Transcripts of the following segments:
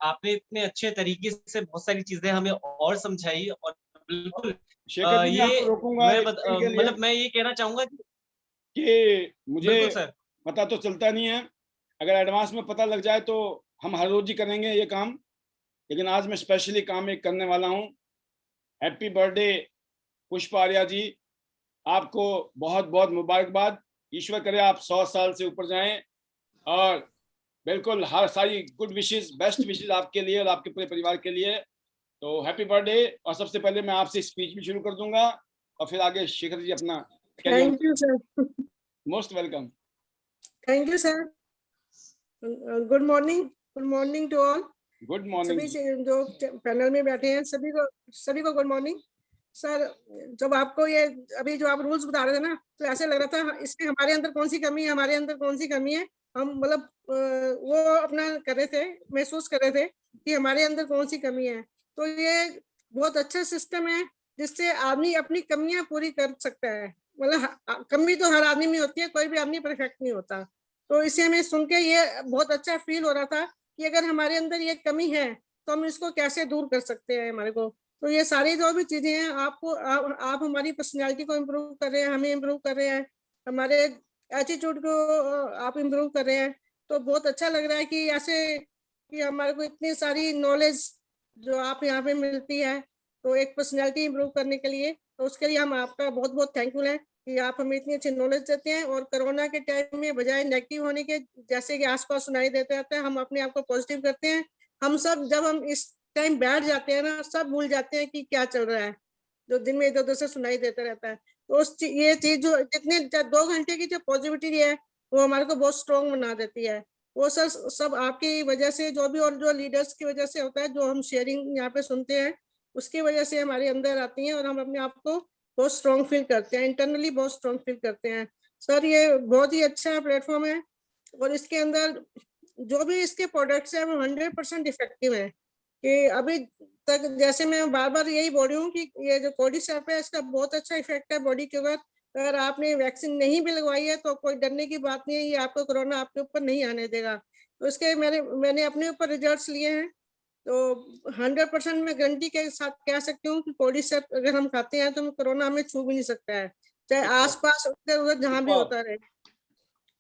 आपने इतने अच्छे तरीके से बहुत सारी चीज़ें हमें और समझाई और बिल्कुल शेखर जी, मैं ये आपको रोकूंगा मैं एक सेकंड के लिए मतलब मैं ये कहना चाहूँगा कि कि मुझे बिल्कुल सर। पता तो चलता नहीं है। अगर एडवांस में पता लग जाए तो हम हर रोज ही करेंगे ये काम, लेकिन आज मैं स्पेशली काम एक करने वाला हूँ। हैप्पी बर्थडे पुष्पा आर्या जी, आपको बहुत बहुत मुबारकबाद। ईश्वर करे आप 100 साल से ऊपर जाएं, और बिल्कुल हर सारी गुड विशेस, बेस्ट विशेस आपके लिए और आपके पूरे परिवार के लिए। तो हैप्पी बर्थडे। और सबसे पहले मैं आपसे स्पीच भी शुरू कर दूंगा और फिर आगे शेखर जी अपना carry on. Thank you sir. Most welcome. Thank you sir. Good morning to all. Good morning. सभी जो पैनल में बैठे हैं सभी को गुड मॉर्निंग। सर, जब आपको ये अभी जो आप रूल्स बता रहे थे ना, तो ऐसे लग रहा था इसमें हमारे अंदर कौन सी कमी है, हमारे अंदर कौन सी कमी है। हम मतलब वो अपना कर रहे थे, महसूस कर रहे थे कि हमारे अंदर कौन सी कमी है। तो ये बहुत अच्छा सिस्टम है जिससे आदमी अपनी कमियां पूरी कर सकता है। मतलब कमी तो हर आदमी में होती है, कोई भी आदमी परफेक्ट नहीं होता। तो इसे हमें सुन के ये बहुत अच्छा फील हो रहा था कि अगर हमारे अंदर ये कमी है तो हम इसको कैसे दूर कर सकते हैं हमारे को। तो ये सारी जो भी चीजें हैं आप हमारी पर्सनैलिटी को इम्प्रूव कर रहे हैं, हमें इम्प्रूव कर रहे हैं, हमारे एटीट्यूड को आप इम्प्रूव कर रहे हैं। तो बहुत अच्छा लग रहा है कि ऐसे कि हमारे को इतनी सारी नॉलेज जो आप यहाँ पे मिलती है, तो एक पर्सनैलिटी इम्प्रूव करने के लिए, तो उसके लिए हम आपका बहुत बहुत थैंकफुल है कि आप हमें इतनी अच्छी नॉलेज देते हैं। और कोरोना के टाइम में बजाय नेगेटिव होने के, जैसे कि आसपास सुनाई देते रहता है, हम अपने आप को पॉजिटिव करते हैं। हम सब जब हम इस टाइम बैठ जाते हैं ना, सब भूल जाते हैं कि क्या चल रहा है, जो दिन में इधर उधर से सुनाई देता रहता है। तो ये चीज जो जितने 2 घंटे की जो पॉजिटिविटी है, वो हमारे को बहुत स्ट्रॉन्ग बना देती है। वो सर सब आपकी वजह से, जो भी और जो लीडर्स की वजह से होता है, जो हम शेयरिंग यहाँ पे सुनते हैं, उसकी वजह से हमारे अंदर आती है और हम अपने आप को बहुत स्ट्रॉन्ग फील करते हैं, इंटरनली बहुत स्ट्रॉन्ग फील करते हैं। सर, ये बहुत ही अच्छा प्लेटफॉर्म है और इसके अंदर जो भी इसके प्रोडक्ट्स हैं वो 100% इफेक्टिव है। कि अभी तक जैसे मैं बार बार यही बोल रही हूँ कि ये जो कोर्डिसेप है, इसका बहुत अच्छा इफेक्ट है बॉडी के ऊपर। अगर आपने वैक्सीन नहीं भी लगवाई है तो कोई डरने की बात नहीं है, ये आपको कोरोना आपके ऊपर नहीं आने देगा। तो इसके मैंने अपने ऊपर रिजल्ट्स लिए हैं। तो 100% मैं गारंटी के साथ कह सकती हूँ कि कोर्डिसेप अगर हम खाते हैं तो कोरोना हमें छू भी नहीं सकता है, चाहे आसपास उधर उधर जहाँ भी होता रहे।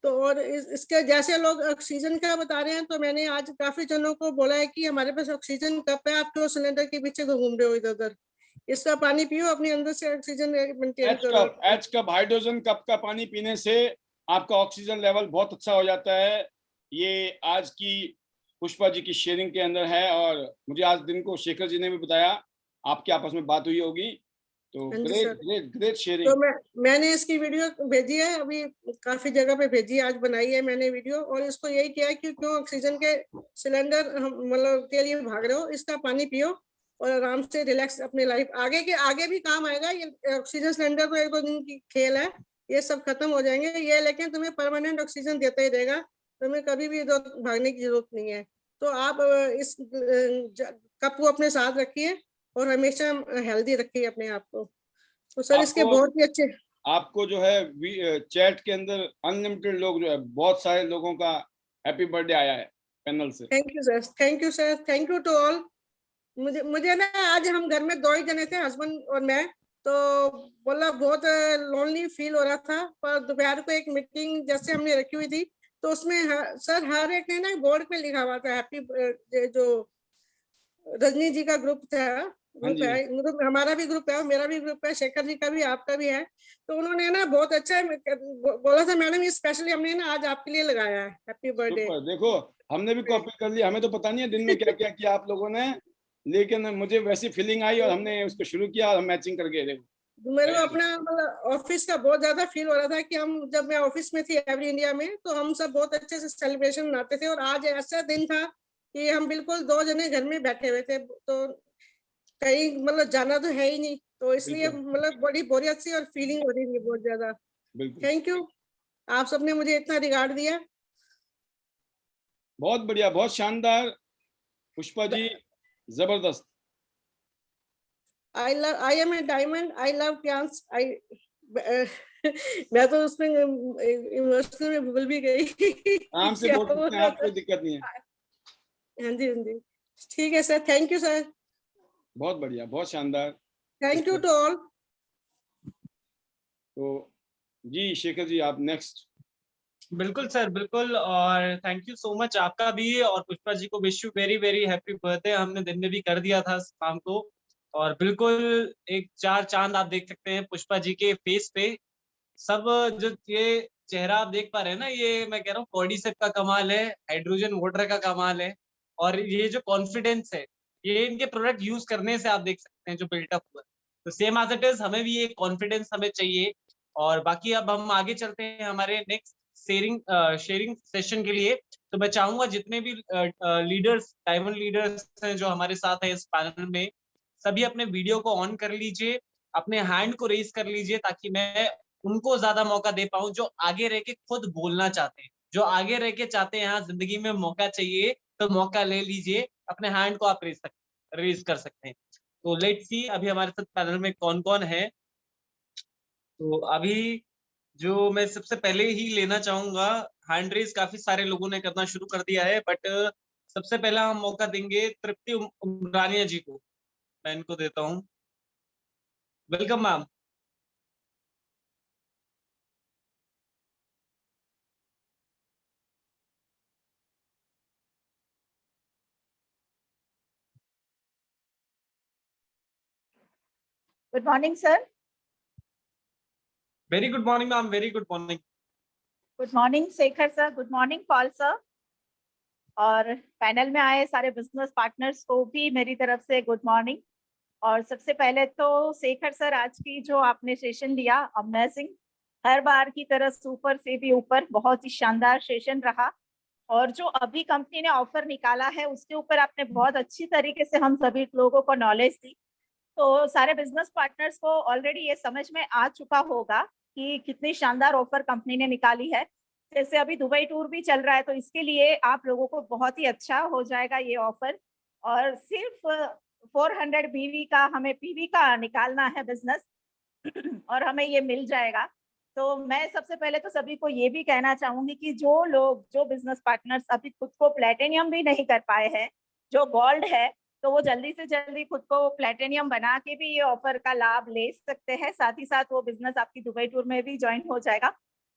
तो और इसके जैसे लोग ऑक्सीजन का बता रहे हैं, तो मैंने आज काफी जनों को बोला है कि हमारे पास ऑक्सीजन कप है, आप क्यों सिलेंडर के पीछे घूम रहे हो इधर उधर। इसका पानी पियो, अपने अंदर से ऑक्सीजन मेंटेन करो। एच कप हाइड्रोजन कप का पानी पीने से आपका ऑक्सीजन लेवल बहुत अच्छा हो जाता है। ये आज की पुष्पा जी की शेयरिंग के अंदर है, और मुझे आज दिन को शेखर जी ने भी बताया, आपके आपस में बात हुई होगी। तो ग्रेट ग्रेट ग्रेट शेयरिंग। तो मैंने इसकी वीडियो भेजी है, अभी काफी जगह पे भेजी है, आज बनाई है मैंने वीडियो। और इसको यही किया है कि क्यों ऑक्सीजन के सिलेंडर मतलब के लिए भाग रहे हो, इसका पानी पियो और आराम से रिलैक्स अपनी लाइफ आगे भी काम आएगा। ये ऑक्सीजन सिलेंडर तो 1-2 दिन की खेल है, ये सब खत्म हो जाएंगे ये, लेकिन तुम्हें परमानेंट ऑक्सीजन देता ही रहेगा, तुम्हें कभी भी इधर भागने की जरूरत नहीं है। तो आप इस कप को अपने साथ रखिए और हमेशा हेल्दी रखिए अपने आप को। तो सर इसके बहुत ही अच्छे, आपको जो है चैट के अंदर अनलिमिटेड लोग जो है, बहुत सारे लोगों का हैप्पी बर्थडे आया है पैनल से। Thank you sir, thank you sir, thank you to all. मुझे ना आज हम घर में 2 ही जने थे, हस्बैंड और मैं। तो बोला बहुत लोनली फील हो रहा था, पर दोपहर को एक मीटिंग जैसे हमने रखी हुई थी, तो उसमें सर हर एक ने ना बोर्ड पे लिखा हुआ था हैप्पी, जो रजनी जी का ग्रुप था, ग्रुप है, ग्रुप हमारा भी ग्रुप है, मेरा भी ग्रुप है, शेखर जी का भी, आपका भी है। तो उन्होंने ना बहुत अच्छा बोला था, मैडम ये स्पेशली हमने ना आज आपके लिए लगाया है हैप्पी बर्थडे। देखो हमने भी कॉपी कर लिया, हमें तो पता नहीं है दिन में क्या क्या किया आप लोगों ने, लेकिन मुझे वैसी फीलिंग आई और हमने उसको शुरू किया और हम मैचिंग कर गए। देखो मेरे को अपना मतलब ऑफिस का बहुत ज्यादा फील हो रहा था कि हम जब मैं ऑफिस में थी एवरी इंडिया में, तो हम सब बहुत अच्छे से सेलिब्रेशन मनाते थे। और आज ऐसा दिन था कि हम बिल्कुल 2 जने घर में बैठे हुए थे, तो कहीं मतलब जाना तो है ही नहीं, तो इसलिए मतलब बड़ी बोरियत सी और फीलिंग हो रही थी बहुत ज्यादा। थैंक यू, आप सबने मुझे इतना रिगार्ड दिया। बहुत बढ़िया, बहुत शानदार पुष्पा जी, जबरदस्त। I am a diamond, I love प्यांस, मैं तो उसमें इमोशनल में भूल भी गई। आराम से क्या बोल सकते हैं आप, कोई दिक्कत नहीं है। हाँ जी, हाँ जी। ठीक है सर, थैंक यू सर, बहुत बढ़िया, बहुत शानदार। Thank you to all. तो जी शेखर जी, आप नेक्स्ट। बिल्कुल सर, बिल्कुल, और थैंक यू सो मच आपका भी, और पुष्पा जी को wish you very very happy birthday. हमने दिन में भी कर दिया था शाम को, और बिल्कुल एक चार चांद आप देख सकते हैं पुष्पा जी के फेस पे। सब जो ये चेहरा आप देख पा रहे हैं ना, ये मैं कह रहा हूँ कॉर्डिसेप का कमाल है, हाइड्रोजन वाटर का कमाल है, और ये जो कॉन्फिडेंस है, ये इनके प्रोडक्ट यूज करने से आप देख सकते हैं जो बिल्टअप हुआ है। तो सेम एज इट इज हमें भी ये कॉन्फिडेंस हमें चाहिए। और बाकी अब हम आगे चलते हैं हमारे नेक्स्ट शेयरिंग सेशन के लिए। तो मैं चाहूंगा जितने भी लीडर्स, डायमंड लीडर्स हैं जो हमारे साथ हैं इस पैनल में, सभी अपने वीडियो को ऑन कर लीजिए, अपने हैंड को रेज कर लीजिए, ताकि मैं उनको ज्यादा मौका दे पाऊं जो आगे रह के खुद बोलना चाहते हैं, जो आगे रह के चाहते हैं हाँ जिंदगी में मौका चाहिए, तो मौका ले लीजिए, अपने हैंड को आप रेज कर सकते हैं। तो लेट्स सी अभी हमारे साथ पैनल में कौन कौन है। तो अभी जो मैं सबसे पहले ही लेना चाहूंगा, हैंड रेज काफी सारे लोगों ने करना शुरू कर दिया है, बट सबसे पहला हम मौका देंगे तृप्ति उमरानिया जी को। मैं इनको देता हूँ, welcome ma'am. Good morning sir. Very good morning ma'am, very good morning. Good morning Shekhar sir, good morning Paul sir, और पैनल में आए सारे बिजनेस पार्टनर्स को भी मेरी तरफ से गुड मॉर्निंग। और सबसे पहले तो शेखर सर, आज की जो आपने सेशन लिया अमेजिंग, हर बार की तरह सुपर से भी ऊपर, बहुत ही शानदार सेशन रहा। और जो अभी कंपनी ने ऑफर निकाला है उसके ऊपर आपने बहुत अच्छी तरीके से हम सभी लोगों को नॉलेज दी। तो सारे बिजनेस पार्टनर्स को ऑलरेडी ये समझ में आ चुका होगा कि कितनी शानदार ऑफर कंपनी ने निकाली है। जैसे अभी दुबई टूर भी चल रहा है, तो इसके लिए आप लोगों को बहुत ही अच्छा हो जाएगा ये ऑफर। और सिर्फ 400 बीवी का, हमें पीवी का निकालना है बिजनेस और हमें ये मिल जाएगा। तो मैं सबसे पहले तो सभी को ये भी कहना चाहूंगी कि जो लोग, जो बिजनेस पार्टनर्स अभी खुद को प्लेटिनियम भी नहीं कर पाए हैं, जो गोल्ड है, तो वो जल्दी से जल्दी खुद को प्लेटिनियम बना के भी ये ऑफर का लाभ ले सकते हैं। साथ ही साथ वो बिजनेस आपकी दुबई टूर में भी ज्वाइन हो जाएगा।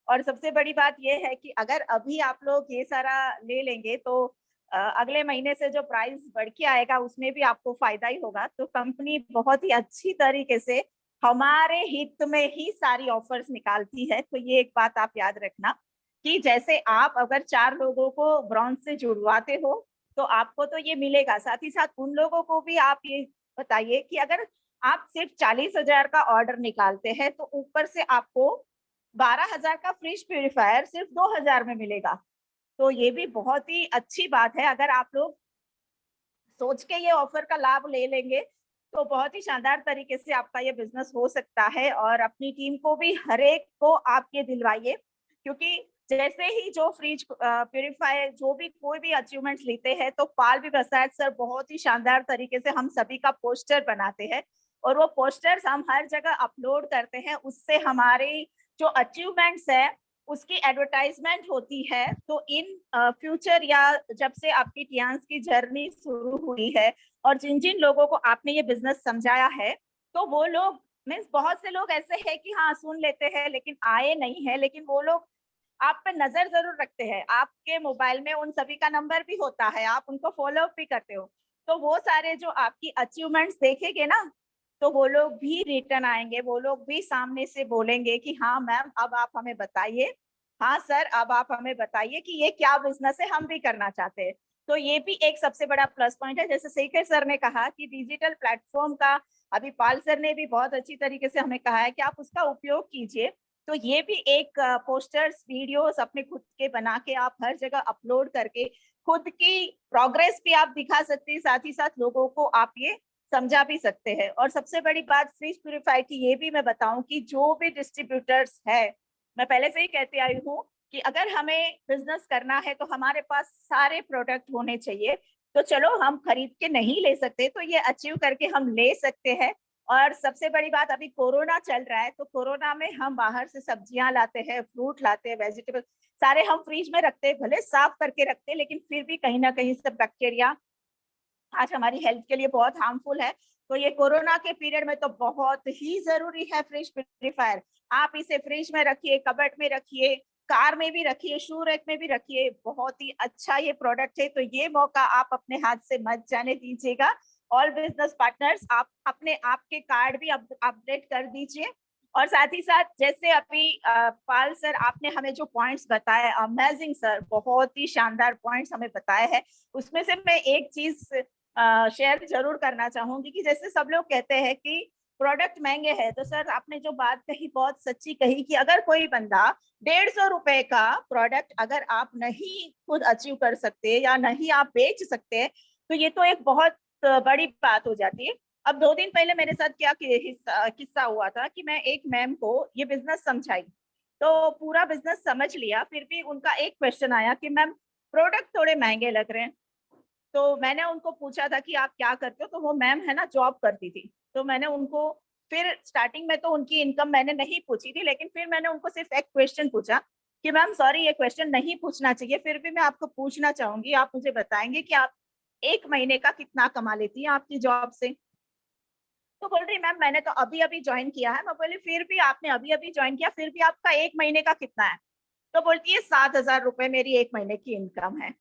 और सबसे बड़ी बात ये है कि अगर अभी आप लोग ये सारा ले लेंगे तो अगले महीने से जो प्राइस बढ़ के आएगा उसमें भी आपको फायदा ही होगा। तो कंपनी बहुत ही अच्छी तरीके से हमारे हित में ही सारी ऑफर्स निकालती है। तो ये एक बात आप याद रखना कि जैसे आप अगर 4 लोगों को ब्रॉन्ज से जुड़वाते हो तो आपको तो ये मिलेगा, साथ ही साथ उन लोगों को भी आप ये बताइए कि अगर आप सिर्फ 40,000 का ऑर्डर निकालते हैं तो ऊपर से आपको 12,000 का फ्रिज प्यूरिफायर सिर्फ 2,000 में मिलेगा। तो ये भी बहुत ही अच्छी बात है। अगर आप लोग सोच के ये ऑफर का लाभ ले लेंगे तो बहुत ही शानदार तरीके से आपका ये बिजनेस हो सकता है। और अपनी टीम को भी हर एक को आप ये दिलवाइए, क्योंकि जैसे ही जो फ्रिज प्यूरिफायर, जो भी कोई भी अचीवमेंट्स लेते हैं, तो पाल भी प्रसाद सर बहुत ही शानदार तरीके से हम सभी का पोस्टर बनाते हैं और वो पोस्टर्स हम हर जगह अपलोड करते हैं। उससे हमारे जो अचीवमेंट्स है उसकी एडवर्टाइजमेंट होती है। तो इन फ्यूचर या जब से आपकी टियांस की जर्नी शुरू हुई है और जिन जिन लोगों को आपने ये बिजनेस समझाया है, तो वो लोग, मीन्स बहुत से लोग ऐसे हैं कि हाँ सुन लेते हैं लेकिन आए नहीं है, लेकिन वो लोग आप पे नजर जरूर रखते हैं। आपके मोबाइल में उन सभी का नंबर भी होता है, आप उनको फॉलो अप भी करते हो। तो वो सारे जो आपकी अचीवमेंट्स देखेंगे ना, तो वो लोग भी रिटर्न आएंगे, वो लोग भी सामने से बोलेंगे कि हाँ मैम अब आप हमें बताइए, हाँ सर अब आप हमें बताइए कि ये क्या बिजनेस है, हम भी करना चाहते हैं। तो ये भी एक सबसे बड़ा प्लस पॉइंट है। जैसे शेखर सर ने कहा कि डिजिटल प्लेटफॉर्म का, अभी पाल सर ने भी बहुत अच्छी तरीके से हमें कहा है कि आप उसका उपयोग कीजिए। तो ये भी एक पोस्टर्स, वीडियोस अपने खुद के बना के आप हर जगह अपलोड करके खुद की प्रोग्रेस भी आप दिखा सकते हैं, साथ ही साथ लोगों को आप ये समझा भी सकते हैं। और सबसे बड़ी बात फ्रिज प्यूरिफायर की ये भी मैं बताऊं कि जो भी डिस्ट्रीब्यूटर्स है, मैं पहले से ही कहती आई हूँ कि अगर हमें बिजनेस करना है तो हमारे पास सारे प्रोडक्ट होने चाहिए। तो चलो हम खरीद के नहीं ले सकते तो ये अचीव करके हम ले सकते हैं। और सबसे बड़ी बात, अभी कोरोना चल रहा है तो कोरोना में हम बाहर से सब्जियां लाते हैं, फ्रूट लाते हैं, वेजिटेबल सारे हम फ्रिज में रखते हैं, भले साफ करके रखते हैं लेकिन फिर भी कहीं ना कहीं से बैक्टीरिया आज हमारी हेल्थ के लिए बहुत हार्मफुल है। तो ये कोरोना के पीरियड में तो बहुत ही जरूरी है फ्रिज प्यूरिफायर। आप इसे फ्रिज में रखिए, कबर्ड में रखिए, कार में भी रखिए, शू रैक में भी रखिए। बहुत ही अच्छा ये प्रोडक्ट है, तो ये मौका आप अपने हाथ से मत जाने दीजिएगा। ऑल बिजनेस पार्टनर्स, आप अपने आपके कार्ड भी अपडेट कर दीजिए। और साथ ही साथ जैसे अभी पाल सर आपने हमें जो पॉइंट्स बताए, अमेजिंग सर, बहुत ही शानदार पॉइंट्स हमें बताए हैं। उसमें से मैं एक चीज शेयर जरूर करना चाहूंगी कि जैसे सब लोग कहते हैं कि प्रोडक्ट महंगे हैं, तो सर आपने जो बात कही बहुत सच्ची कही कि अगर कोई बंदा 150 रुपए का प्रोडक्ट अगर आप नहीं खुद अचीव कर सकते या नहीं आप बेच सकते, तो ये तो एक बहुत बड़ी बात हो जाती है। अब 2 दिन पहले मेरे साथ क्या किस्सा हुआ था कि मैं एक मैम को ये बिजनेस समझाई, तो पूरा बिजनेस समझ लिया, फिर भी उनका एक क्वेश्चन आया कि मैम प्रोडक्ट थोड़े महंगे लग रहे हैं। तो मैंने उनको पूछा था कि आप क्या करते हो, तो वो मैम है ना जॉब करती थी। तो मैंने उनको फिर स्टार्टिंग में तो उनकी इनकम मैंने नहीं पूछी थी, लेकिन फिर मैंने उनको सिर्फ एक क्वेश्चन पूछा कि मैम सॉरी ये क्वेश्चन नहीं पूछना चाहिए, फिर भी मैं आपको पूछना चाहूंगी, आप मुझे बताएंगे कि आप 1 महीने का कितना कमा लेती हैं आपकी जॉब से। तो बोल रही मैम मैंने तो अभी अभी ज्वाइन किया है। मैं बोली फिर भी आपने अभी अभी ज्वाइन किया, फिर भी आपका 1 महीने का कितना है? तो बोलती है 7,000 रुपए मेरी 1 महीने की इनकम है।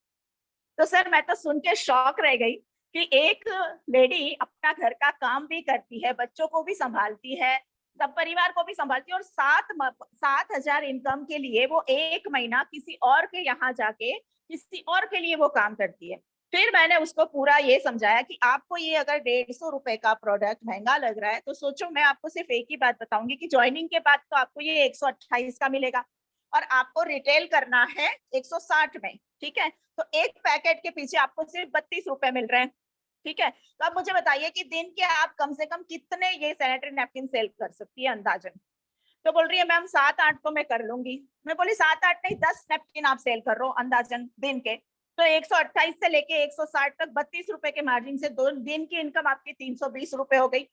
तो सर मैं तो सुन के शॉक रह गई कि एक लेडी अपना घर का काम भी करती है, बच्चों को भी संभालती है, सब परिवार को भी संभालती है, और 7,000 इनकम के लिए वो 1 महीना किसी और के यहाँ जाके किसी और के लिए वो काम करती है। फिर मैंने उसको पूरा ये समझाया कि आपको ये अगर 150 रुपए का प्रोडक्ट महंगा लग रहा है, तो सोचो मैं आपको सिर्फ एक ही बात बताऊंगी कि ज्वाइनिंग के बाद तो आपको ये 128 का मिलेगा, और आपको रिटेल करना है 160 में, ठीक है? तो एक पैकेट के पीछे आपको सिर्फ 32 रुपए मिल रहे हैं, ठीक है? तो अब मुझे बताइए कि दिन के आप कम से कम कितने ये सैनिटरी नैपकिन सेल कर सकती है अंदाजन? तो बोल रही है मैम 7-8 तो मैं कर लूंगी। मैं बोली 7-8 नहीं, 10 नैपकिन आप सेल कर रहे हो अंदाजन दिन के, तो 128 से लेके 160 तक 32 रुपए के मार्जिन से 2 दिन की इनकम आपकी 320 रुपए हो गई।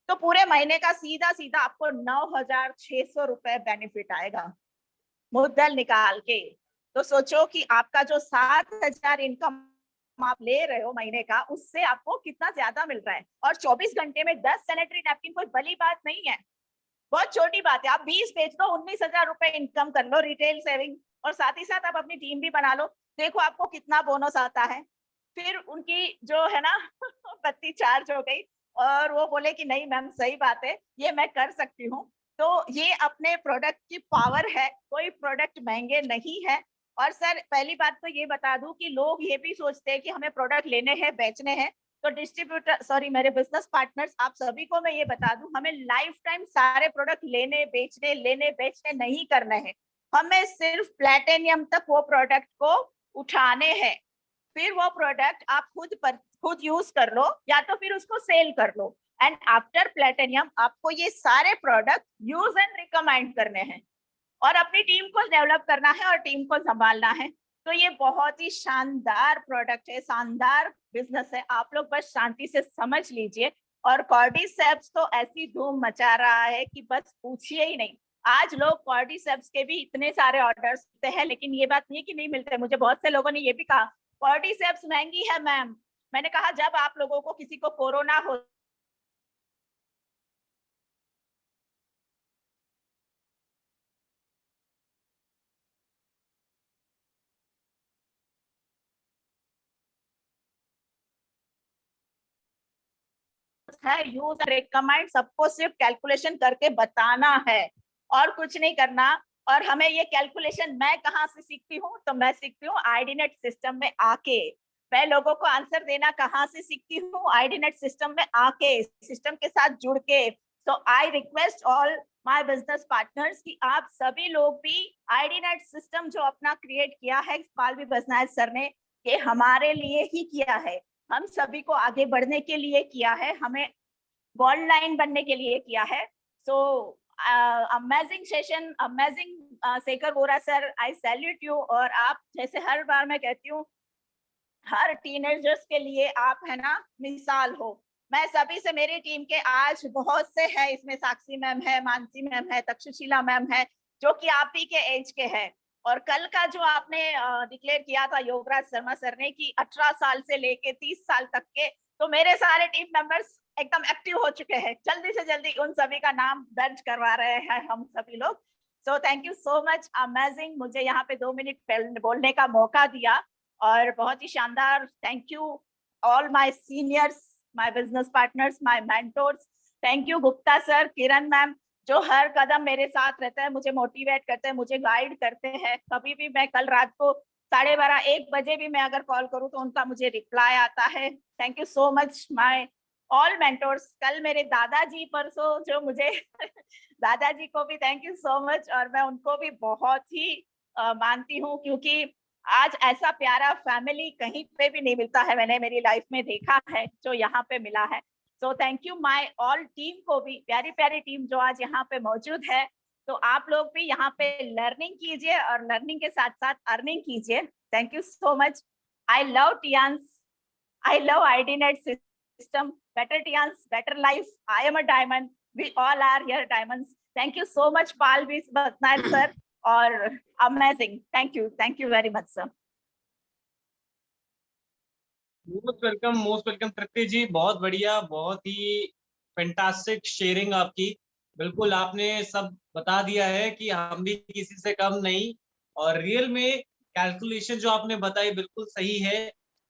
तो पूरे महीने का सीधा सीधा आपको 9,600 रुपए बेनिफिट आएगा मुद्दल निकाल के। तो सोचो कि आपका जो 7,000 इनकम आप ले रहे हो महीने का, उससे आपको कितना ज्यादा मिल रहा है। और 24 घंटे में 10 सैनिटरी नैपकिन कोई बड़ी बात नहीं है, बहुत छोटी बात है। आप 20 बेच दो, 19,000 रुपए इनकम कर लो रिटेल सेविंग, और साथ ही साथ आप अपनी टीम भी बना लो, देखो आपको कितना बोनस आता है। फिर उनकी जो है ना बत्ती चार्ज हो गई, और वो बोले कि नहीं मैम सही बात है, ये मैं कर सकती हूँ। तो ये अपने प्रोडक्ट की पावर है, कोई प्रोडक्ट महंगे नहीं है। और सर पहली बात तो ये बता दूं कि लोग ये भी सोचते हैं कि हमें प्रोडक्ट लेने हैं बेचने हैं, तो डिस्ट्रीब्यूटर सॉरी मेरे बिजनेस पार्टनर्स आप सभी को मैं ये बता दूं, हमें लाइफ टाइम सारे प्रोडक्ट लेने बेचने नहीं करने हैं। हमें सिर्फ प्लेटिनियम तक वो प्रोडक्ट को उठाने हैं, फिर वो प्रोडक्ट आप खुद यूज कर लो या तो फिर उसको सेल कर लो। एंड आफ्टर प्लेटिनियम आपको ये सारे प्रोडक्ट यूज एंड रिकमेंड करने हैं, और अपनी टीम को डेवलप करना है और टीम को संभालना है। तो ये बहुत ही शानदार प्रोडक्ट है, शानदार बिजनेस है, आप लोग बस शांति से समझ लीजिए। और कॉर्डिसेप्स तो ऐसी धूम मचा रहा है कि बस पूछिए ही नहीं। आज लोग कॉर्डिसेप्स के भी इतने सारे ऑर्डर्स देते हैं, लेकिन ये बात नहीं है कि नहीं मिलते। मुझे बहुत से लोगों ने ये भी कहा कॉर्डिसेप्स महंगी है मैम। मैंने कहा जब आप लोगों को किसी को कोरोना हो है, यूज रिकमेंड सबको सिर्फ कैलकुलेशन करके बताना है और कुछ नहीं करना। और हमें ये कैलकुलेशन मैं कहाँ से सीखती हूँ, तो मैं सीखती हूँ आईडीनेट सिस्टम में आके। मैं लोगों को आंसर देना कहाँ से सीखती हूँ, आईडीनेट सिस्टम में आके, सिस्टम के साथ जुड़ के। तो I request all my business partners कि आप सभी लोग भी आईडीनेट सिस्टम जो अपना क्रिएट किया है पालवी बसनायत सर ने, ये हमारे लिए ही किया है, हम सभी को आगे बढ़ने के लिए किया है, हमें गोल्ड लाइन बनने के लिए किया है। So amazing session, amazing Shekhar Vora sir, I salute you. और आप जैसे हर बार मैं कहती हूँ, हर टीनेजर्स के लिए आप है ना मिसाल हो। मैं सभी से, मेरी टीम के आज बहुत से हैं, इसमें साक्षी मैम है, मानसी मैम है, तक्षशिला मैम है, जो कि आप ही के एज के हैं। और कल का जो आपने डिक्लेयर किया था योगराज शर्मा सर ने कि 18 साल से लेके 30 साल तक के तो मेरे सारे टीम मेंबर्स एकदम एक्टिव हो चुके हैं, जल्दी से जल्दी उन सभी का नाम दर्ज करवा रहे हैं हम सभी लोग। सो thank you so much, amazing, मुझे यहाँ पे 2 मिनट बोलने का मौका दिया और बहुत ही शानदार। Thank you all my seniors, my business partners, my mentors. Thank you Gupta sir, Kiran ma'am, जो हर कदम मेरे साथ रहते हैं, मुझे मोटिवेट करते हैं, मुझे गाइड करते हैं। कभी भी मैं कल रात को 12:30-1 बजे भी मैं अगर कॉल करूं तो उनका मुझे रिप्लाई आता है। Thank you so much my all mentors. कल मेरे दादाजी परसों जो मुझे दादाजी को भी थैंक यू सो मच, और मैं उनको भी बहुत ही मानती हूँ, क्योंकि आज ऐसा प्यारा फैमिली कहीं पे भी नहीं मिलता है, मैंने मेरी लाइफ में देखा है जो यहाँ पे मिला है। सो thank you my all team को भी, प्यारी प्यारी टीम जो आज यहाँ पे मौजूद है। तो आप लोग भी यहाँ पे लर्निंग कीजिए और लर्निंग के साथ साथ अर्निंग कीजिए। Thank you so much. I love Tyansh, I love ID net system, better Tyansh, better life, I am a diamond, we all are here diamonds. Thank you so much Pal Patnaik sir, और amazing, thank you very much sir. Most welcome Tripti ji, बहुत बढ़िया, बहुत ही fantastic sharing आपकी। बिल्कुल आपने सब बता दिया है कि हम भी किसी से कम नहीं, और रियल में कैलकुलेशन जो आपने बताई बिल्कुल सही है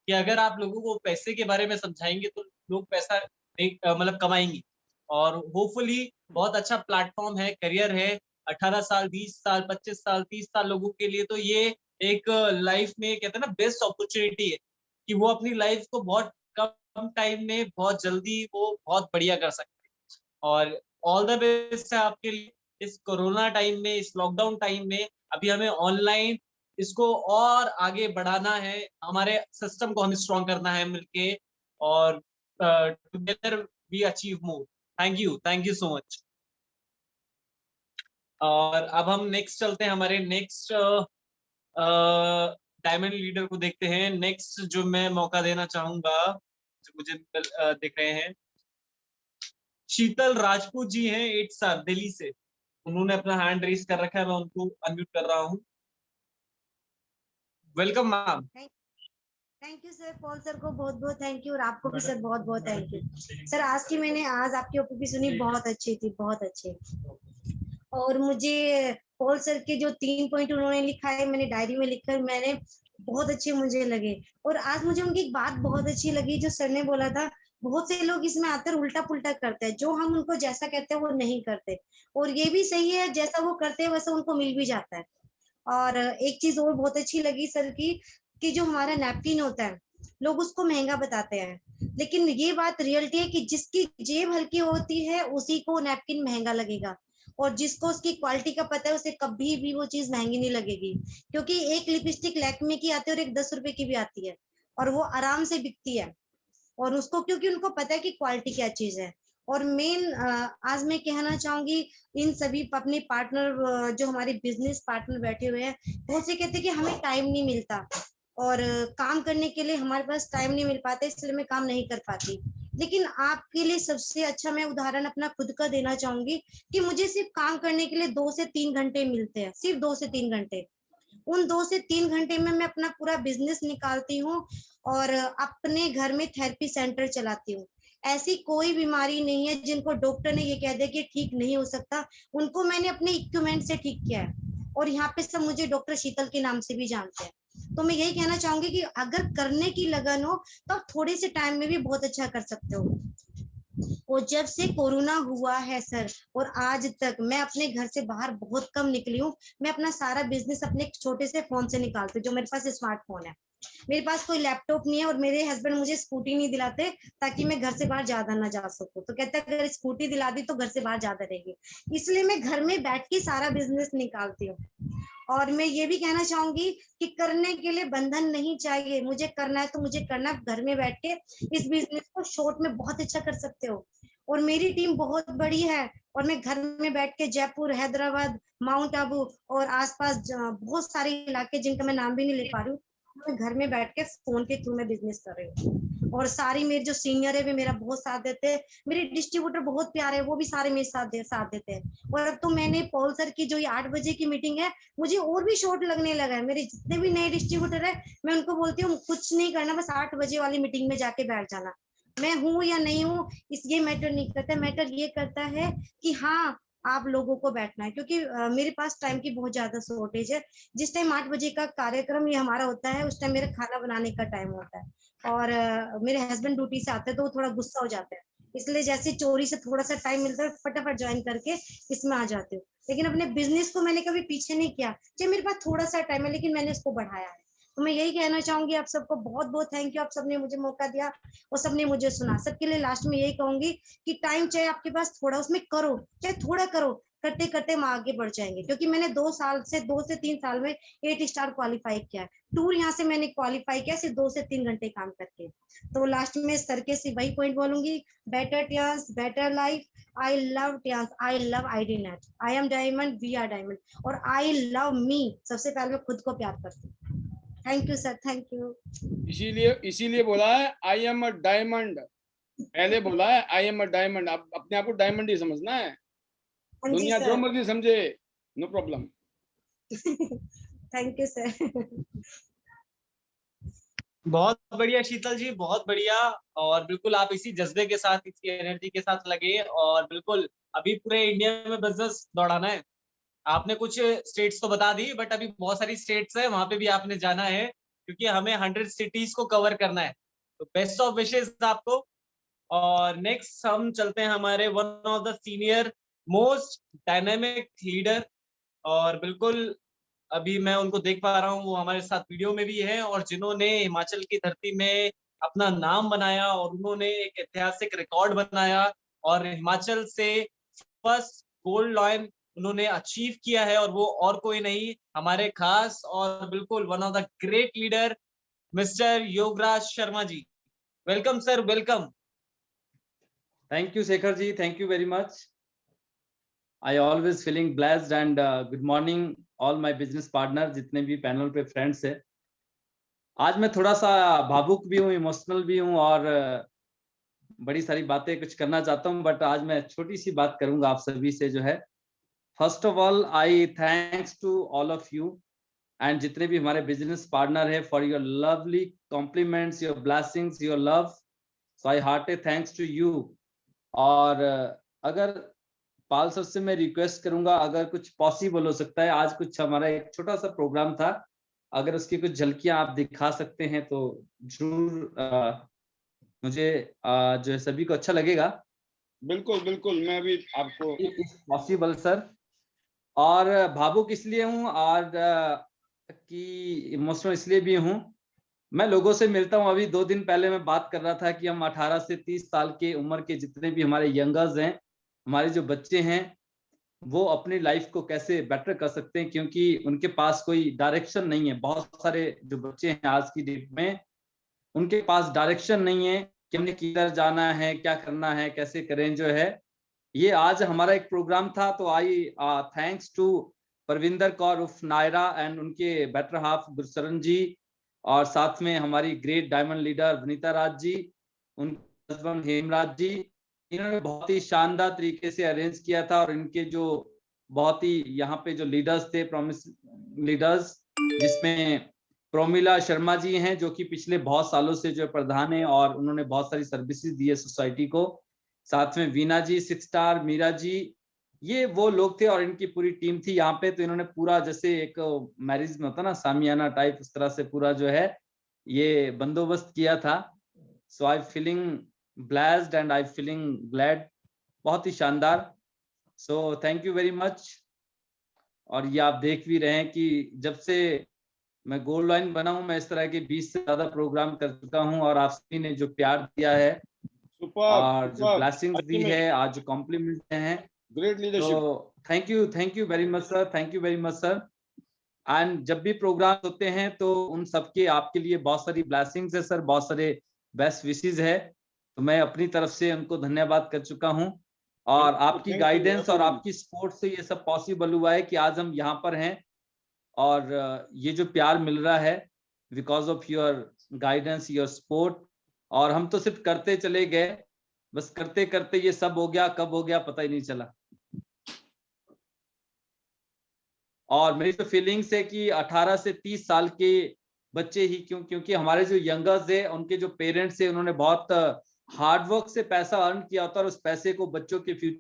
कि अगर आप लोगों को पैसे के बारे में समझाएंगे तो लोग पैसा मतलब कमाएंगे। और होपफुली बहुत अच्छा प्लेटफॉर्म है, करियर है। 18 साल, 20 साल, 25 साल, 30 साल लोगों के लिए तो ये एक लाइफ में कहते हैं ना बेस्ट अपॉर्चुनिटी है कि वो अपनी लाइफ को बहुत कम टाइम में बहुत जल्दी वो बहुत बढ़िया कर सकते हैं। और ऑल द बेस्ट है आपके लिए इस कोरोना टाइम में, इस लॉकडाउन टाइम में। अभी हमें ऑनलाइन इसको और आगे बढ़ाना है, हमारे सिस्टम को हमें स्ट्रॉन्ग करना है मिलके, और together we achieve more. Thank you so much. और अब हम नेक्स्ट चलते हैं, हमारे नेक्स्ट डायमंड लीडर को देखते हैं। नेक्स्ट जो मैं मौका देना चाहूंगा, जो मुझे दिख रहे हैं, शीतल राजपूत जी हैं 8 साल दिल्ली से। उन्होंने अपना हैंड रेज कर रखा है, मैं उनको अनम्यूट कर रहा हूँ। Welcome ma'am. Thank you sir, Paul sir को बहुत बहुत थैंक यू, और आपको भी सर बहुत बहुत थैंक यू सर। आज आपकी ओपीडी सुनी, बहुत अच्छी थी, बहुत अच्छी। और मुझे पॉल सर के जो 3 पॉइंट उन्होंने लिखा है, मैंने डायरी में लिखकर मैंने बहुत अच्छे मुझे लगे। और आज मुझे उनकी एक बात बहुत अच्छी लगी जो सर ने बोला था, बहुत से लोग इसमें आकर उल्टा पुल्टा करते हैं, जो हम उनको जैसा कहते हैं वो नहीं करते। और ये भी सही है, जैसा वो करते हैं वैसा उनको मिल भी जाता है। और एक चीज और बहुत अच्छी लगी सर की, कि जो हमारा नैपकिन होता है लोग उसको महंगा बताते हैं, लेकिन ये बात रियलिटी है कि जिसकी जेब हल्की होती है उसी को नैपकिन महंगा लगेगा, और जिसको उसकी क्वालिटी का पता है उसे कभी भी वो चीज महंगी नहीं लगेगी। क्योंकि एक लिपस्टिक लैक्मे की आती है और एक 10 रुपए की भी आती है, और वो आराम से बिकती है, और उसको क्योंकि उनको पता है कि क्वालिटी क्या चीज है। और मेन आज मैं कहना चाहूंगी इन सभी अपने पार्टनर, जो हमारे बिजनेस पार्टनर बैठे हुए हैं, बहुत से कहते हैं कि हमें टाइम नहीं मिलता, और काम करने के लिए हमारे पास टाइम नहीं मिल पाता, इसलिए मैं काम नहीं कर पाती। लेकिन आपके लिए सबसे अच्छा मैं उदाहरण अपना खुद का देना चाहूंगी कि मुझे सिर्फ काम करने के लिए 2 से 3 घंटे मिलते हैं, सिर्फ 2 से 3 घंटे। उन 2 से 3 घंटे में मैं अपना पूरा बिजनेस निकालती हूँ और अपने घर में थेरेपी सेंटर चलाती हूँ। ऐसी कोई बीमारी नहीं है जिनको डॉक्टर ने ये कह दिया कि ठीक नहीं हो सकता, उनको मैंने अपने इक्विपमेंट से ठीक किया है। और यहाँ पे सब मुझे डॉक्टर शीतल के नाम से भी जानते हैं। तो मैं यही कहना चाहूंगी कि अगर करने की लगन हो तो आप थोड़े से टाइम में भी बहुत अच्छा कर सकते हो। और जब से कोरोना हुआ है सर, और आज तक मैं अपने घर से बाहर बहुत कम निकली हूँ। मैं अपना सारा बिजनेस अपने एक छोटे से फोन से निकालती हूँ, जो मेरे पास स्मार्टफोन है। मेरे पास कोई लैपटॉप नहीं है, और मेरे हस्बैंड मुझे स्कूटी नहीं दिलाते ताकि मैं घर से बाहर ज्यादा ना जा सकूं। तो कहते हैं अगर स्कूटी दिला दी तो घर से बाहर ज्यादा रहेगी, इसलिए मैं घर में बैठ के सारा बिजनेस निकालती हूँ। और मैं ये भी कहना चाहूंगी कि करने के लिए बंधन नहीं चाहिए, मुझे करना है तो मुझे करना है। घर में बैठ के इस बिजनेस को शॉर्ट में बहुत अच्छा कर सकते हो। और मेरी टीम बहुत बड़ी है, और मैं घर में बैठ के जयपुर, हैदराबाद, माउंट आबू और आसपास बहुत सारे इलाके जिनका मैं नाम भी नहीं ले पा रही हूँ, मैं घर में बैठ के फोन के थ्रू मैं बिजनेस कर रही हूँ। और सारी मेरे जो सीनियर है वे मेरा बहुत साथ देते हैं, मेरे डिस्ट्रीब्यूटर बहुत प्यारे है, वो भी सारे मेरे साथ देते हैं। और अब तो मैंने पॉल सर की जो ये 8 बजे की मीटिंग है, मुझे और भी शॉर्ट लगने लगा है। मेरे जितने भी नए डिस्ट्रीब्यूटर है, मैं उनको बोलती हूँ कुछ नहीं करना, बस 8 बजे वाली मीटिंग में जाके बैठ जाना। मैं हूँ या नहीं हूँ इस ये मैटर नहीं करता, मैटर ये करता है कि हाँ आप लोगों को बैठना है, क्योंकि मेरे पास टाइम की बहुत ज्यादा शॉर्टेज है। जिस टाइम 8 बजे का कार्यक्रम ये हमारा होता है उस टाइम मेरा खाना बनाने का टाइम होता है, और मेरे हस्बैंड ड्यूटी से आते हैं तो वो थोड़ा गुस्सा हो जाते हैं, इसलिए जैसे चोरी से थोड़ा सा टाइम मिलता है फटाफट ज्वाइन करके इसमें आ जाती हूँ। लेकिन अपने बिजनेस को मैंने कभी पीछे नहीं किया, चाहे मेरे पास थोड़ा सा टाइम है लेकिन मैंने इसको बढ़ाया है। तो मैं यही कहना चाहूंगी आप सबको बहुत बहुत थैंक यू, आप सबने मुझे मौका दिया और सबने मुझे सुना। सबके लिए लास्ट में यही कहूंगी कि टाइम चाहे आपके पास थोड़ा, उसमें करो, चाहे थोड़ा करो, करते करते हम आगे बढ़ जाएंगे। क्योंकि मैंने 2 से 3 साल में 8 स्टार क्वालिफाई किया है, टूर यहाँ से मैंने क्वालिफाई किया सिर्फ 2 से 3 घंटे काम करके। तो लास्ट में सर के से वही पॉइंट बोलूंगी, better Tyansh better life, I love Tyansh, I love ID net, I am diamond, we are diamond, और आई लव मी, सबसे पहले मैं खुद को प्यार करती हूँ। Thank you sir, thank you. इसीलिए बोला है आई एम अ डायमंड, पहले बोला है आई एम अ डायमंड। अब अपने आप को डायमंड ही समझना है, हाँ जी दुनिया जो सर। मर्जी समझे, no problem. Thank you sir. बहुत बढ़िया शीतल जी, बहुत बढ़िया। और बिल्कुल आप इसी जज्बे के साथ, इसी एनर्जी के साथ लगे, और बिल्कुल अभी पूरे इंडिया में बिजनेस दौड़ाना है। आपने कुछ स्टेट्स तो बता दी, बट अभी बहुत सारी स्टेट्स है, वहां पे भी आपने जाना है, क्योंकि हमें 100 सिटीज को कवर करना है। तो बेस्ट ऑफ विशेस आपको। और नेक्स्ट हम चलते हैं हमारे one of the senior most dynamic leader, और बिल्कुल अभी मैं उनको देख पा रहा हूँ, वो हमारे साथ वीडियो में भी है, और जिन्होंने हिमाचल की धरती में अपना नाम बनाया, और उन्होंने एक ऐतिहासिक रिकॉर्ड बनाया, और हिमाचल से फर्स्ट गोल्ड लॉयन उन्होंने अचीव किया है, और वो और कोई नहीं, हमारे खास और बिल्कुल one of the great leader mister Yograj Sharma ji. Welcome sir, welcome. Thank you, Shekhar ji. Thank you very much. I always feeling blessed and good morning all my business partners, जितने भी पैनल पे फ्रेंड्स है। आज मैं थोड़ा सा भावुक भी हूँ, इमोशनल भी हूँ, और बड़ी सारी बातें कुछ करना चाहता हूँ, बट आज मैं छोटी सी बात करूंगा आप सभी से, जो है first of all I thanks to all of you and जितने भी हमारे बिजनेस पार्टनर है for your lovely compliments, your blessings, your love. So I hearty thanks to you. और अगर पाल सर से मैं रिक्वेस्ट करूंगा, अगर कुछ पॉसिबल हो सकता है, आज कुछ हमारा एक छोटा सा प्रोग्राम था, अगर उसकी कुछ झलकियां आप दिखा सकते हैं तो जरूर मुझे जो है सभी को अच्छा लगेगा। बिल्कुल बिल्कुल, मैं अभी आपको पॉसिबल सर। और भावुक इसलिए हूँ और कि इमोशनल इसलिए भी हूँ। मैं लोगों से मिलता हूँ, अभी 2 दिन पहले मैं बात कर रहा था कि हम 18 से 30 साल के उम्र के जितने भी हमारे यंगर्स हैं, हमारे जो बच्चे हैं, वो अपनी लाइफ को कैसे बेटर कर सकते हैं, क्योंकि उनके पास कोई डायरेक्शन नहीं है। बहुत सारे जो बच्चे हैं आज की डेट में, उनके पास डायरेक्शन नहीं है कि हमने किधर जाना है, क्या करना है, कैसे करें। जो है ये आज हमारा एक प्रोग्राम था, तो I thanks to Parvinder Kaur उर्फ नायरा एंड उनके बेटर हाफ गुरशरण जी, और साथ में हमारी great diamond leader Vanita Raj ji, उनके हस्बैंड हेमराज जी। इन्होंने बहुत ही शानदार तरीके से अरेंज किया था, और इनके जो बहुत ही यहाँ पे जो लीडर्स थे, प्रॉमिस लीडर्स, जिसमें प्रोमिला शर्मा जी हैं, जो कि पिछले बहुत सालों से जो प्रधान है, और उन्होंने बहुत सारी सर्विसेज दी है सोसाइटी को। साथ में वीना जी 6 स्टार, मीरा जी, ये वो लोग थे, और इनकी पूरी टीम थी यहाँ पे। तो इन्होंने पूरा जैसे एक मैरिज में होता ना सामियाना टाइप, उस तरह से पूरा जो है ये बंदोबस्त किया था। So I feeling blessed and I feeling glad, बहुत ही शानदार। So thank you very much. और ये आप देख भी रहे हैं कि जब से मैं गोल्ड लाइन बना हूं, मैं इस तरह के 20 से ज्यादा प्रोग्राम कर चुका हूं, और आप सभी ने जो प्यार दिया है और जो ब्लेसिंग्स दी है, आज जो कॉम्प्लीमेंट हैं, ग्रेट लीडरशिप, तो thank you very much sir, thank you very much sir. And जब भी प्रोग्राम होते हैं तो उन सबके आपके लिए बहुत सारी ब्लेसिंग्स है सर, बहुत सारे बेस्ट विशेस है, तो मैं अपनी तरफ से उनको धन्यवाद कर चुका हूँ। और आपकी गाइडेंस और आपकी सपोर्ट से ये सब पॉसिबल हुआ है कि आज हम यहाँ पर हैं, और ये जो प्यार मिल रहा है because of your guidance, your support. और हम तो सिर्फ करते चले गए, बस करते करते ये सब हो गया, कब हो गया पता ही नहीं चला। और मेरी तो फीलिंग्स है कि 18 से 30 साल के बच्चे ही क्योंकि हमारे जो यंगर्स है, उनके जो पेरेंट्स है, उन्होंने बहुत हार्ड वर्क से पैसा अर्न किया होता है और उस पैसे को बच्चों के फ्यूचर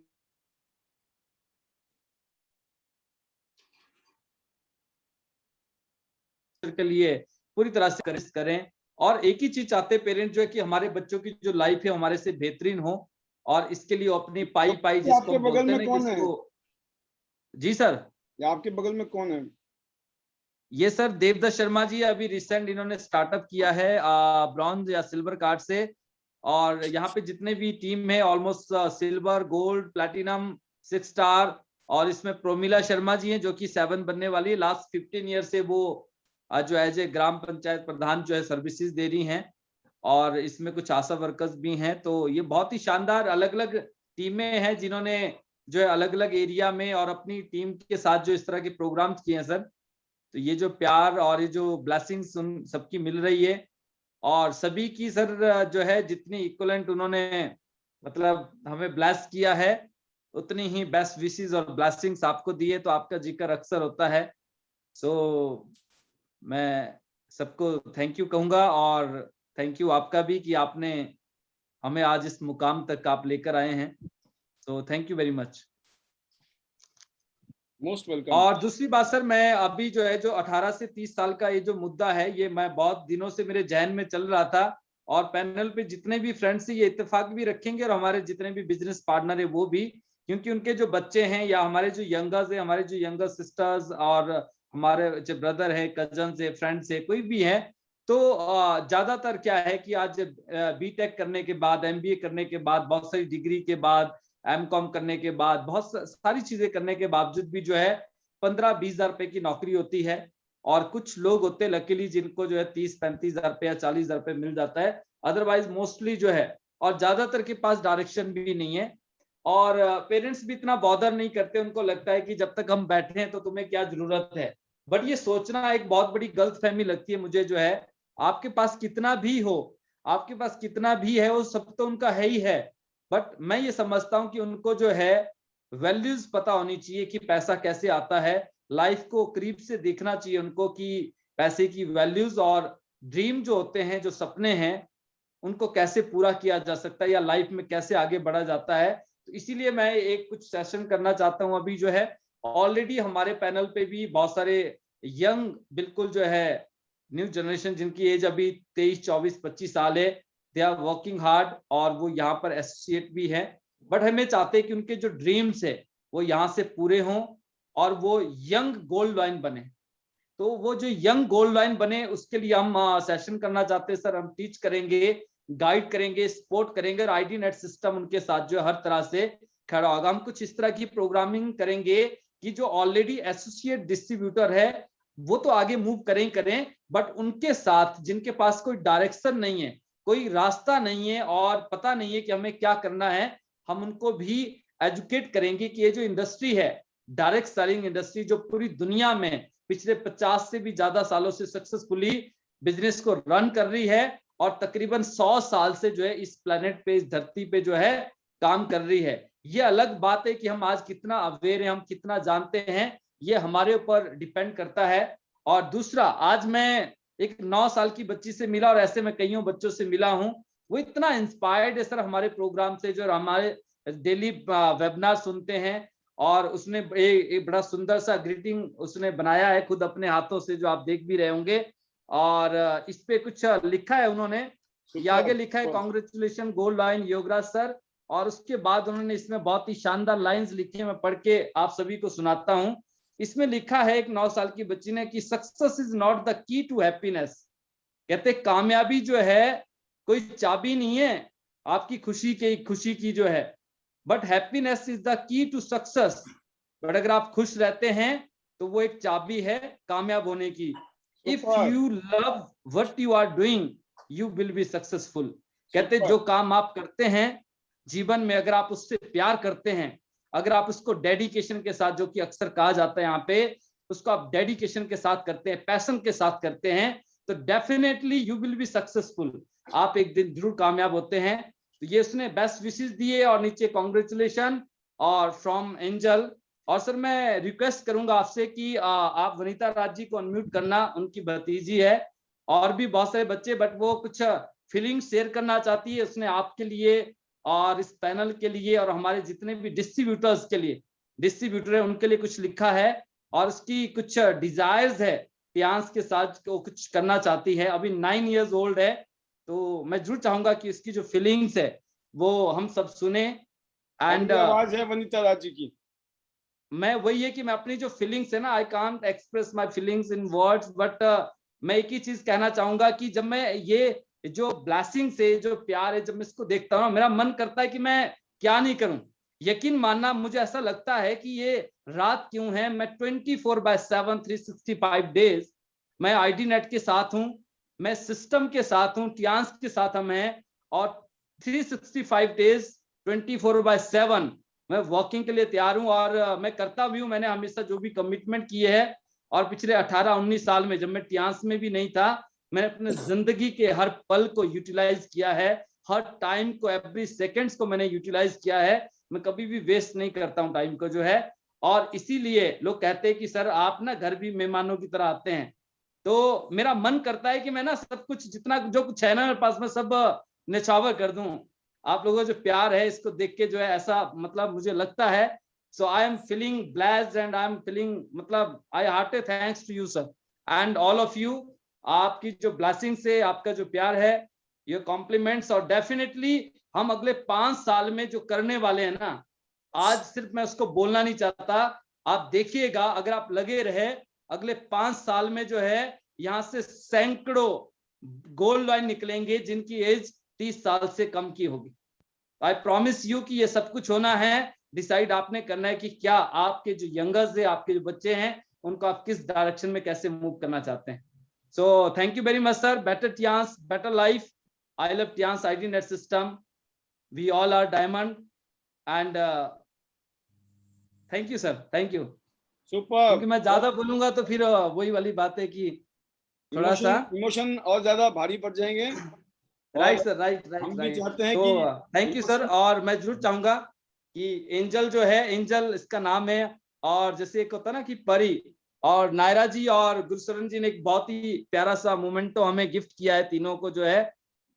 के लिए पूरी तरह से करें। और एक ही चीज चाहते पेरेंट्स जो है कि हमारे बच्चों की जो लाइफ है हमारे से बेहतरीन हो, और इसके लिए अपनी पाई जिसको आपके बगल में कौन है? जी सर, आपके बगल में कौन है? ये सर देवदत्त शर्मा जी, अभी रिसेंट इन्होंने स्टार्टअप किया है ब्रॉन्ज या सिल्वर कार्ड से, और यहाँ पे जितने भी टीम है almost silver, gold, platinum, 6 star, और इसमें प्रोमिला शर्मा जी हैं जो कि 7 बनने वाली है। लास्ट 15 ईयर से वो जो एज ए ग्राम पंचायत प्रधान जो है सर्विसेज दे रही हैं, और इसमें कुछ आशा वर्कर्स भी हैं। तो ये बहुत ही शानदार अलग अलग टीमें हैं जिन्होंने जो है अलग अलग एरिया में और अपनी टीम के साथ जो इस तरह के प्रोग्राम्स किए हैं सर। तो ये जो प्यार और ये जो ब्लेसिंग्स सबकी मिल रही है, और सभी की सर जो है जितनी इक्वलेंट उन्होंने मतलब हमें ब्लेस किया है, उतनी ही बेस्ट विशेस और ब्लेसिंग्स आपको दिए, तो आपका जिक्र अक्सर होता है। सो मैं सबको थैंक यू कहूंगा, और थैंक यू आपका भी कि आपने हमें आज इस मुकाम तक आप लेकर आए हैं। So thank you very much, most welcome. और दूसरी बात सर, मैं अभी जो है जो 18 से 30 साल का ये जो मुद्दा है, ये मैं बहुत दिनों से मेरे जहन में चल रहा था, और पैनल पे जितने भी फ्रेंड्स ये इत्तेफाक भी रखेंगे, और हमारे जितने भी बिजनेस पार्टनर है वो भी, क्योंकि उनके जो बच्चे हैं या हमारे जो यंगर्स है, हमारे जो यंगर सिस्टर्स और हमारे जो ब्रदर है, कजन्स है, फ्रेंड्स है, कोई भी है, तो ज्यादातर क्या है कि आज बीटेक करने के बाद, एमबीए करने के बाद, बहुत सारी डिग्री के बाद, एमकॉम करने के बाद, बहुत सारी चीजें करने के बावजूद भी जो है 15-20 हजार रुपए की नौकरी होती है, और कुछ लोग होते हैं लकीली जिनको जो है 30-35 हजार रुपए या 40 हजार रुपए मिल जाता है। अदरवाइज मोस्टली जो है, और ज्यादातर के पास डायरेक्शन भी नहीं है, और पेरेंट्स भी इतना बॉदर नहीं करते। उनको लगता है कि जब तक हम बैठे हैं तो तुम्हें क्या जरूरत है। बट ये सोचना एक बहुत बड़ी गलतफहमी लगती है मुझे जो है। आपके पास कितना भी हो, आपके पास कितना भी है, वो सब तो उनका है ही है, बट मैं ये समझता हूं कि उनको जो है वैल्यूज पता होनी चाहिए कि पैसा कैसे आता है। लाइफ को करीब से देखना चाहिए उनको कि पैसे की वैल्यूज, और ड्रीम जो होते हैं, जो सपने हैं, उनको कैसे पूरा किया जा सकता है या लाइफ में कैसे आगे बढ़ा जाता है। तो इसीलिए मैं एक कुछ सेशन करना चाहता हूं अभी जो है। ऑलरेडी हमारे पैनल पे भी बहुत सारे यंग, बिल्कुल जो है न्यू जनरेशन, जिनकी एज अभी 23, 24, 25 साल है, दे आर वर्किंग हार्ड, और वो यहाँ पर एसोसिएट भी है। बट हमें चाहते हैं कि उनके जो ड्रीम्स है वो यहाँ से पूरे हों, और वो यंग गोल्ड लाइन बने। तो वो जो यंग गोल्ड लाइन बने, उसके लिए हम सेशन करना चाहते हैं सर। हम टीच करेंगे, गाइड करेंगे, सपोर्ट करेंगे, और आईडी नेट सिस्टम उनके साथ जो हर तरह से खड़ा होगा। हम कुछ इस तरह की प्रोग्रामिंग करेंगे कि जो ऑलरेडी एसोसिएट डिस्ट्रीब्यूटर है वो तो आगे मूव करें, बट उनके साथ जिनके पास कोई डायरेक्शन नहीं है, कोई रास्ता नहीं है, और पता नहीं है कि हमें क्या करना है, हम उनको भी एजुकेट करेंगे कि ये जो इंडस्ट्री है, डायरेक्ट सेलिंग इंडस्ट्री, जो पूरी दुनिया में पिछले 50 से भी ज्यादा सालों से सक्सेसफुली बिजनेस को रन कर रही है, और तकरीबन 100 साल से जो है इस प्लेनेट पे, इस धरती पे जो है काम कर रही है। ये अलग बात है कि हम आज कितना अवेयर हैं, हम कितना जानते हैं, ये हमारे ऊपर डिपेंड करता है। और दूसरा, आज मैं एक 9 साल की बच्ची से मिला, और ऐसे मैं कईयों बच्चों से मिला हूं, वो इतना इंस्पायर्ड है सर हमारे प्रोग्राम से, जो हमारे डेली वेबिनार सुनते हैं। और उसने एक बड़ा सुंदर सा ग्रीटिंग उसने बनाया है खुद अपने हाथों से, जो आप देख भी रहे होंगे, और इस पे कुछ लिखा है उन्होंने, ये आगे लिखा है, congratulation gold line Yograj sir. और उसके बाद उन्होंने इसमें बहुत ही शानदार लाइंस लिखी है, मैं पढ़ के आप सभी को सुनाता हूं। इसमें लिखा है एक 9 साल की बच्ची ने कि success is not the key to happiness. कहते कामयाबी जो है कोई चाबी नहीं है आपकी खुशी की जो है, but happiness is the key to success. But अगर आप खुश रहते हैं तो वो एक चाबी है कामयाब होने की। If you love what you are doing you will be successful. कहते जो काम आप करते हैं जीवन में, अगर आप उससे प्यार करते हैं, अगर आप उसको डेडिकेशन के साथ, जो कि अक्सर कहा जाता है यहाँ पे, उसको आप डेडिकेशन के साथ करते हैं, पैशन के साथ करते हैं, तो definitely you will be successful. आप एक दिन जरूर कामयाब होते हैं। तो ये उसने बेस्ट विशेस दिए, और नीचे कांग्रेचुलेशन और फ्रॉम एंजल। और सर मैं रिक्वेस्ट करूंगा आपसे कि आप वनीता राज जी को अनम्यूट करना, उनकी भतीजी है, और भी बहुत सारे बच्चे, बट वो कुछ फीलिंग शेयर करना चाहती है, उसने आपके लिए और इस पैनल के लिए और हमारे जितने भी डिस्ट्रीब्यूटर्स के लिए, डिस्ट्रीब्यूटर है उनके लिए कुछ लिखा है और उसकी कुछ डिजायर्स है टियांस के साथ वो कुछ करना चाहती है। अभी 9 इयर्स ओल्ड है, तो मैं जरूर चाहूंगा कि इसकी जो फीलिंग्स है वो हम सब सुने। एंड आवाज है वनीता राज जी की। मैं वही है कि मैं अपनी जो फीलिंग्स है ना, I can't express my feelings in words, but मैं एक ही चीज कहना चाहूंगा कि जब मैं ये जो ब्लेसिंग से जो प्यार है जब मैं इसको देखता हूँ, मेरा मन करता है कि मैं क्या नहीं करूं। यकीन मानना, मुझे ऐसा लगता है कि ये रात क्यों है, मैं 24/7 365 डेज मैं आईडी नेट के साथ हूं, मैं सिस्टम के साथ हूं, टियांस के साथ हम हैं, और 365 डेज 24/7 मैं वॉकिंग के लिए तैयार हूं। और मैं करता भी हूं, मैंने हमेशा जो भी कमिटमेंट किए हैं, और पिछले 18-19 साल में जब मैं टियांस में भी नहीं था, मैंने अपने जिंदगी के हर पल को यूटिलाइज किया है, हर टाइम को, एवरी सेकेंड्स को मैंने यूटिलाइज किया है। मैं कभी भी वेस्ट नहीं करता हूं टाइम को जो है। और इसीलिए लोग कहते हैं कि सर आप ना घर भी मेहमानों की तरह आते हैं, तो मेरा मन करता है कि मैं ना सब कुछ जितना जो कुछ है ना मेरे पास, मैं सब निछावर कर दूं। आप लोगों का जो प्यार है इसको देख के जो है ऐसा मतलब मुझे लगता है। So I am feeling blessed and I am feeling, मतलब I hearty thanks to you sir and all of you. आपकी जो ब्लेसिंग से, आपका जो प्यार है, ये कॉम्प्लीमेंट्स, और डेफिनेटली हम अगले 5 साल में जो करने वाले हैं ना, आज सिर्फ मैं उसको बोलना नहीं चाहता, आप देखिएगा अगर आप लगे रहे, अगले 5 साल में जो है यहाँ से सैकड़ों गोल्ड लाइन निकलेंगे जिनकी एज 30 साल से कम की होगी। आई प्रॉमिस यू कि ये सब कुछ होना है। डिसाइड आपने करना है कि क्या आपके जो यंगर्स है, आपके जो बच्चे हैं, उनको आप किस डायरेक्शन में कैसे मूव करना चाहते हैं। So thank you very much sir. Better Tyansh, better life. I love Tyansh ID net system. We all are diamond and thank you sir, thank you. Super. क्योंकि मैं ज्यादा बोलूंगा तो फिर वही वाली बात है कि थोड़ा सा इमोशन और ज्यादा भारी पड़ जाएंगे। राइट सर, राइट राइट हम भी राइट। चाहते हैं तो कि थैंक यू सर। और मैं जरूर चाहूंगा कि एंजल जो है, एंजल इसका नाम है, और जैसे एक होता है ना कि परी, और नायरा जी और गुरशरण जी ने एक बहुत ही प्यारा सा मोमेंट तो हमें गिफ्ट किया है तीनों को जो है।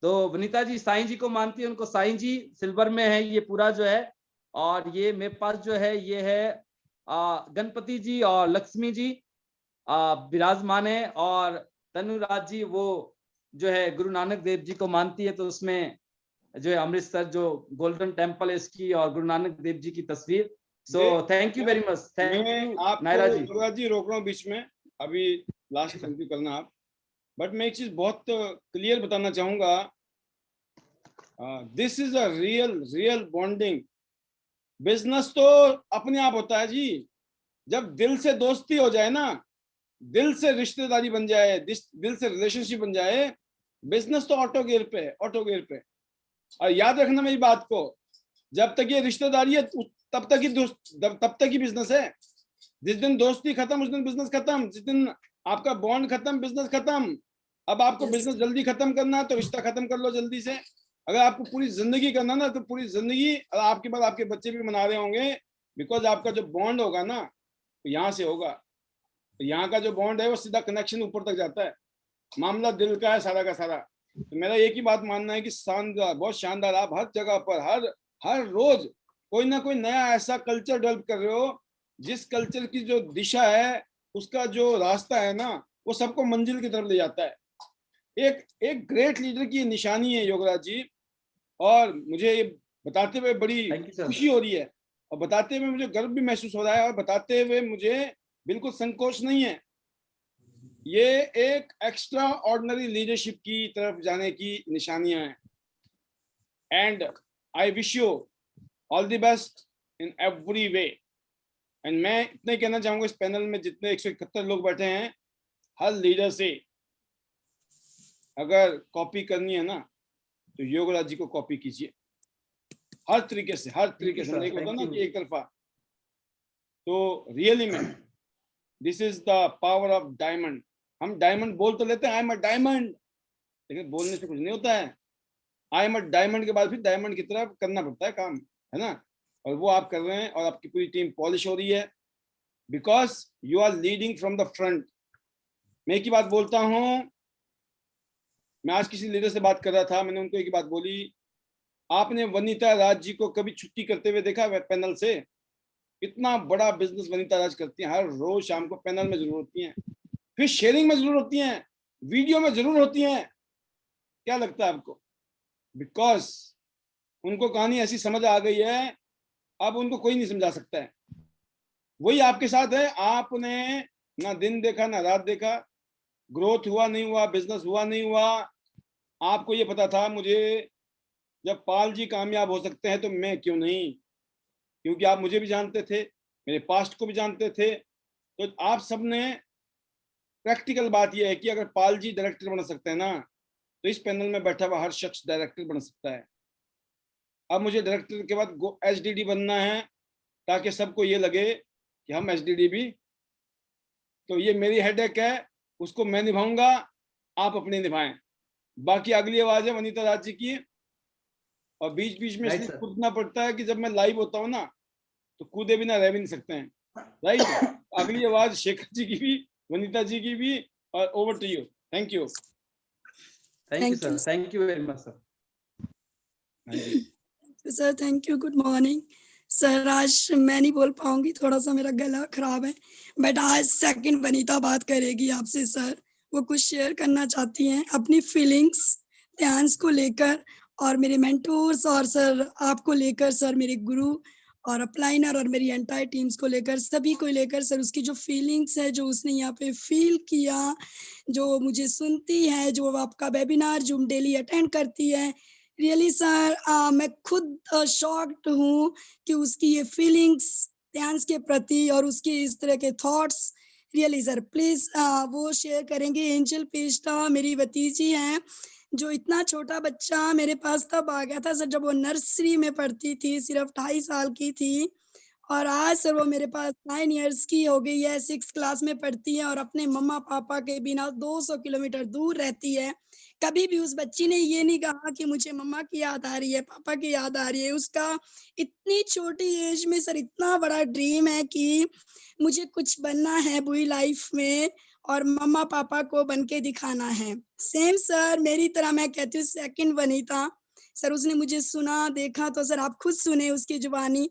तो वनीता जी साईं जी को मानती है, उनको साईं जी सिल्वर में है ये पूरा जो है। और ये मेरे पास जो है ये है गणपति जी और लक्ष्मी जी विराजमान है, और तनुराज जी वो जो है गुरु नानक देव जी को मानती है, तो उसमें जो है अमृतसर जो गोल्डन टेम्पल है इसकी, और गुरु नानक देव जी की तस्वीर। So thank you very much, thank you Naira ji. आपको रोक रहा हूँ बीच में, अभी लास्ट कंक्लूड करना आप, बट मैं एक चीज बहुत क्लियर बताना चाहूंगा। This is a real bonding. Business तो अपने आप होता है जी, जब दिल से दोस्ती हो जाए ना, दिल से रिश्तेदारी बन जाए, दिल से रिलेशनशिप बन जाए, बिजनेस तो ऑटो गियर पे है, ऑटो गियर पे। और याद रखना मेरी बात को, जब तक ये रिश्तेदारी है तब तक ही बिजनेस है। जिस दिन दोस्ती खत्म उस दिन बिजनेस खत्म, जिस दिन आपका बॉन्ड खत्म बिजनेस खत्म। अब आपको बिजनेस जल्दी खत्म करना है तो रिश्ता खत्म कर लो जल्दी से। अगर आपको पूरी जिंदगी करना ना तो पूरी जिंदगी, और आपके बाद आपके बच्चे भी मना रहे होंगे, बिकॉज आपका जो बॉन्ड होगा ना तो यहाँ से होगा। तो यहाँ का जो बॉन्ड है वो सीधा कनेक्शन ऊपर तक जाता है। मामला दिल का है सारा का सारा। तो मेरा एक ही बात मानना है कि शानदार, बहुत शानदार, आप हर जगह पर हर रोज कोई ना कोई नया ऐसा कल्चर डेवलप कर रहे हो, जिस कल्चर की जो दिशा है, उसका जो रास्ता है ना, वो सबको मंजिल की तरफ ले जाता है। एक ग्रेट लीडर की निशानी है योगराज जी, और मुझे ये बताते हुए बड़ी खुशी हो रही है, और बताते हुए मुझे गर्व भी महसूस हो रहा है, और बताते हुए मुझे बिल्कुल संकोच नहीं है। ये एक एक्स्ट्रा ऑर्डिनरी लीडरशिप की तरफ जाने की निशानियां हैं। And I wish you all the best in every way. And मैं इतना ही कहना चाहूंगा, इस पैनल में जितने 171 लोग बैठे हैं, हर लीडर से अगर कॉपी करनी है ना तो योगराज जी को कॉपी कीजिए, हर तरीके से, हर तरीके से। एक होता ना कि एक तरफा, तो रियली में this is the power of diamond. हम डायमंड बोल तो लेते हैं, आई एम अ डायमंड, लेकिन बोलने से कुछ नहीं होता है। आई एम अ डायमंड के बाद फिर डायमंड की तरह करना पड़ता है काम, है ना। और वो आप कर रहे हैं, और आपकी पूरी टीम पॉलिश हो रही है, because you are leading from the front. मैं एक ही बात बोलता हूं, मैं आज किसी लीडर से बात कर रहा था, मैंने उनको एक बात बोली, आपने वनीता राज जी को कभी छुट्टी करते हुए देखा पैनल से? इतना बड़ा बिजनेस वनीता राज करती हैं, हर रोज शाम को पैनल में जरूर होती हैं, फिर शेयरिंग में जरूर होती हैं, वीडियो में जरूर होती हैं। क्या लगता है आपको? बिकॉज उनको कहानी ऐसी समझ आ गई है, अब उनको कोई नहीं समझा सकता है। वही आपके साथ है, आपने ना दिन देखा ना रात देखा, ग्रोथ हुआ नहीं हुआ, बिजनेस हुआ नहीं हुआ, आपको ये पता था मुझे जब पाल जी कामयाब हो सकते हैं तो मैं क्यों नहीं, क्योंकि आप मुझे भी जानते थे, मेरे पास्ट को भी जानते थे। तो आप सबने, प्रैक्टिकल बात यह है कि अगर पाल जी डायरेक्टर बन सकते हैं ना, तो इस पैनल में बैठा हुआ हर शख्स डायरेक्टर बन सकता है। अब मुझे डायरेक्टर के बाद एचडीडी बनना है, ताकि सबको ये लगे कि हम एचडीडी भी, तो ये मेरी हेडेक है, उसको मैं निभाऊंगा, आप अपने निभाएं। बाकी अगली आवाज है वनीता राज जी की, और बीच बीच में इसलिए कूदना पड़ता है कि जब मैं लाइव होता हूँ ना, तो कूदे बिना रह भी नहीं सकते हैं, राइट। अगली आवाज शेखर जी की भी, वनीता जी की भी, और over to you. Thank you. Thank you sir, thank you very much sir. Sir thank you, good morning sir. आज मैं नहीं बोल पाऊंगी, थोड़ा सा मेरा गला खराब है, बट आज सेकंड वनीता बात करेगी आपसे सर। वो कुछ शेयर करना चाहती हैं अपनी फीलिंग्स ध्यान को लेकर, और मेरे मेंटोर्स और सर आपको लेकर सर, मेरे गुरु और अपलाइनर और मेरी एंटायर टीम्स को लेकर, सभी को लेकर सर, उसकी जो फीलिंग्स है, जो उसने यहाँ पे फील किया, जो मुझे सुनती है, जो आपका वेबिनार जो डेली अटेंड करती है, रियली सर मैं खुद शॉक्ड हूँ कि उसकी ये फीलिंग्स ध्यान के प्रति और उसके इस तरह के थॉट्स, रियली सर प्लीज वो शेयर करेंगे। एंजल पेस्टा मेरी भतीजी हैं, जो इतना छोटा बच्चा मेरे पास तब आ गया था सर जब वो नर्सरी में पढ़ती थी, सिर्फ 2.5 साल की थी, और आज सर वो मेरे पास 9 इयर्स की हो गई है, 6th क्लास में पढ़ती है और अपने मम्मा पापा के बिना 200 किलोमीटर दूर रहती है। कभी भी उस बच्ची ने ये नहीं कहा कि मुझे मम्मा की याद आ रही है, पापा की याद आ रही है। उसका इतनी छोटी एज में सर इतना बड़ा ड्रीम है कि मुझे कुछ बनना है बुरी लाइफ में और मम्मा पापा को बन के दिखाना है। सेम सर मेरी तरह मैं कहती हूँ सेकंड वनीता सर, उसने मुझे सुना देखा, तो सर आप खुद सुने उसकी जुबानी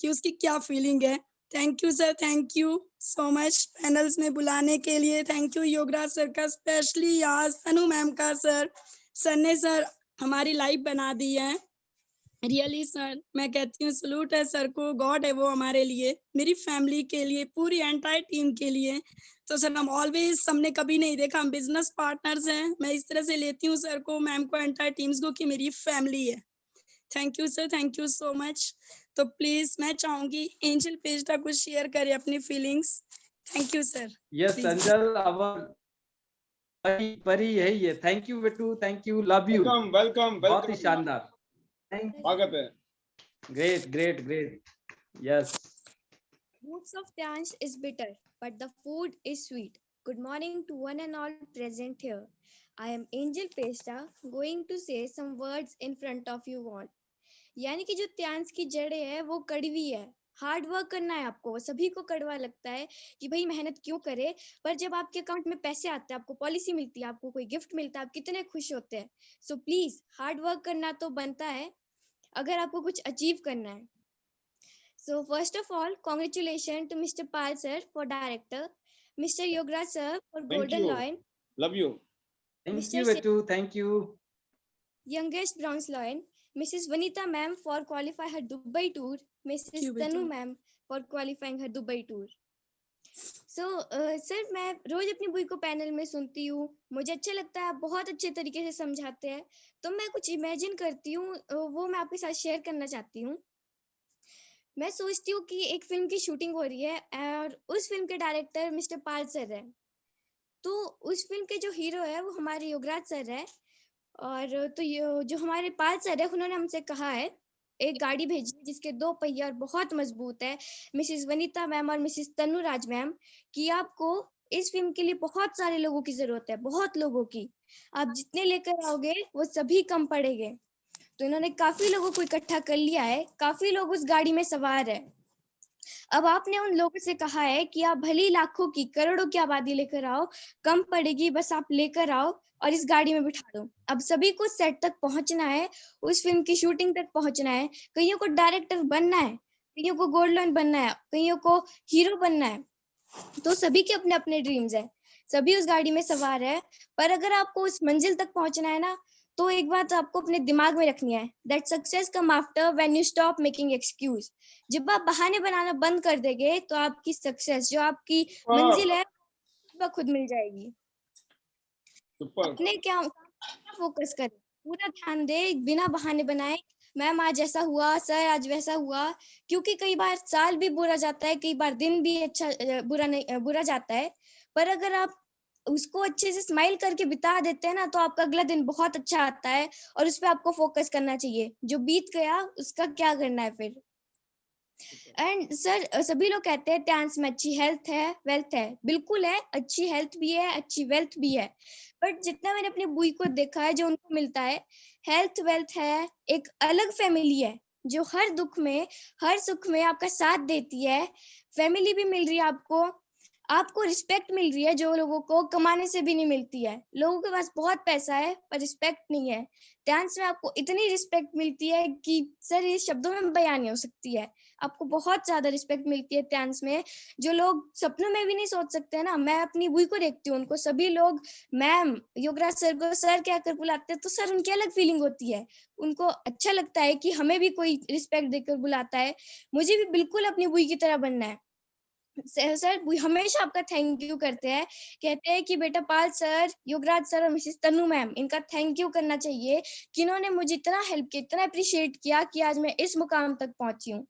कि उसकी क्या फीलिंग है। Thank you sir, thank you so much panels में बुलाने के लिए। थैंक यू योगराज सर का, स्पेशली आज तनु मैम का सर ने सर हमारी लाइफ बना दी है। रियली सर मैं कहती हूँ सलूट है सर को, गॉड है वो हमारे लिए, मेरी फैमिली के लिए, पूरी एंटायर टीम के लिए। तो सर हम ऑलवेज, हमने कभी नहीं देखा, हम बिजनेस पार्टनर्स हैं, मैं इस तरह से लेती हूँ सर को, मैम को, एंटायर टीम्स को कि मेरी फैमिली है। Thank you sir, thank you so much. तो प्लीज मैं चाहूंगी एंजल पेस्टा कुछ शेयर करे अपनी feelings. Thank you sir. Yes Angel, परी यही है। थैंक यू बेटू, thank you, love you. Welcome welcome, बहुत ही शानदार, स्वागत है। Great great great, yes. Roots of Tyansh is bitter, but the food is sweet. Good morning to one and all present here. I am Angel Pesta, going to say some words in front of you all. यानी कि जो त्यांश की जड़ें है वो कड़वी है, hard work करना है आपको। सभी को कड़वा लगता है कि भाई मेहनत क्यों करे, पर जब आपके अकाउंट में पैसे आते हैं, आपको पॉलिसी मिलती है, आपको कोई गिफ्ट मिलता है, आप कितने खुश होते हैं। सो प्लीज हार्ड वर्क करना तो बनता है अगर आपको कुछ अचीव करना है। So first of all, congratulations to Mr. Pal sir for director, Mr. Yogaraj sir for Golden Lion. Love you. Thank you बेटू, thank you. Youngest Bronze Lion, Mrs. Vanita ma'am for qualify her Dubai tour, Mrs. Tanu ma'am for qualifying her Dubai tour. So sir मैं रोज अपनी बुई को panel में सुनती हूँ, मुझे अच्छा लगता है, आप बहुत अच्छे तरीके से समझाते हैं, तो मैं कुछ इमेजिन करती हूँ, वो मैं आपके साथ शेयर करना चाहती हूँ। मैं सोचती हूँ कि एक फिल्म की शूटिंग हो रही है और उस फिल्म के डायरेक्टर मिस्टर पाल सर है, तो उस फिल्म के जो हीरो है वो हमारे योगराज सर है, और तो जो हमारे पाल सर है उन्होंने हमसे कहा है एक गाड़ी भेजी जिसके 2 पहिया और बहुत मजबूत है, मिसेस वनीता मैम और मिसेस तनु राज मैम, कि आपको इस फिल्म के लिए बहुत सारे लोगों की जरूरत है, बहुत लोगों की, आप जितने लेकर आओगे वो सभी कम पड़ेंगे। तो इन्होंने काफी लोगों को इकट्ठा कर लिया है, काफी लोग उस गाड़ी में सवार है। अब आपने उन लोगों से कहा है कि आप भली लाखों की, करोड़ों की आबादी लेकर आओ, कम पड़ेगी, बस आप लेकर आओ और इस गाड़ी में बिठा दो। अब सभी को सेट तक पहुंचना है, उस फिल्म की शूटिंग तक पहुंचना है। कईयों को डायरेक्टर बनना है, कईयों को गोल्ड लोन बनना है, कईयों को हीरो बनना है। तो सभी के अपने अपने ड्रीम्स है, सभी उस गाड़ी में सवार है। पर अगर आपको उस मंजिल तक पहुंचना है ना, तो एक बात आपको अपने दिमाग में रखनी है, that success come after when you stop making excuse. जब आप बहाने बनाना बंद कर देंगे तो आपकी सक्सेस, जो आपकी मंजिल है, वह खुद मिल जाएगी। अपने क्या फोकस करें, पूरा ध्यान दे, बिना बहाने बनाए मैम आज ऐसा हुआ, सर आज वैसा हुआ। क्योंकि कई बार साल भी बुरा जाता है, कई बार दिन भी बुरा जाता है। पर अगर आप उसको अच्छे से स्माइल करके बिता देते हैं ना, तो आपका अगला दिन बहुत अच्छा आता है और उस पर आपको फोकस करना चाहिए। जो बीत गया उसका क्या करना है फिर। एंड सर सभी लोग कहते हैं डांस में अच्छी हेल्थ है, वेल्थ है। बिल्कुल है, अच्छी हेल्थ भी है, अच्छी वेल्थ भी है। बट जितना मैंने अपने बुई को देखा है, जो उनको मिलता है, हेल्थ वेल्थ है, एक अलग फैमिली है जो हर दुख में हर सुख में आपका साथ देती है। फैमिली भी मिल रही है आपको रिस्पेक्ट मिल रही है, जो लोगों को कमाने से भी नहीं मिलती है। लोगों के पास बहुत पैसा है पर रिस्पेक्ट नहीं है। डांस में आपको इतनी रिस्पेक्ट मिलती है कि सर ये शब्दों में बयान नहीं हो सकती है। आपको बहुत ज्यादा रिस्पेक्ट मिलती है डांस में, जो लोग सपनों में भी नहीं सोच सकते ना। मैं अपनी बुई को देखती हूँ, उनको सभी लोग मैम, योगराज सर को सर कहकर बुलाते हैं, तो सर उनकी अलग फीलिंग होती है। उनको अच्छा लगता है कि हमें भी कोई रिस्पेक्ट देकर बुलाता है। मुझे भी बिल्कुल अपनी बुई की तरह बनना है। सर हमेशा आपका थैंक यू करते हैं, कहते हैं कि बेटा पाल सर, योगराज सर और मिसेस तनु मैम, इनका थैंक यू करना चाहिए कि इन्होंने मुझे इतना हेल्प किया, इतना अप्रिशिएट किया कि आज मैं इस मुकाम तक पहुंची हूँ।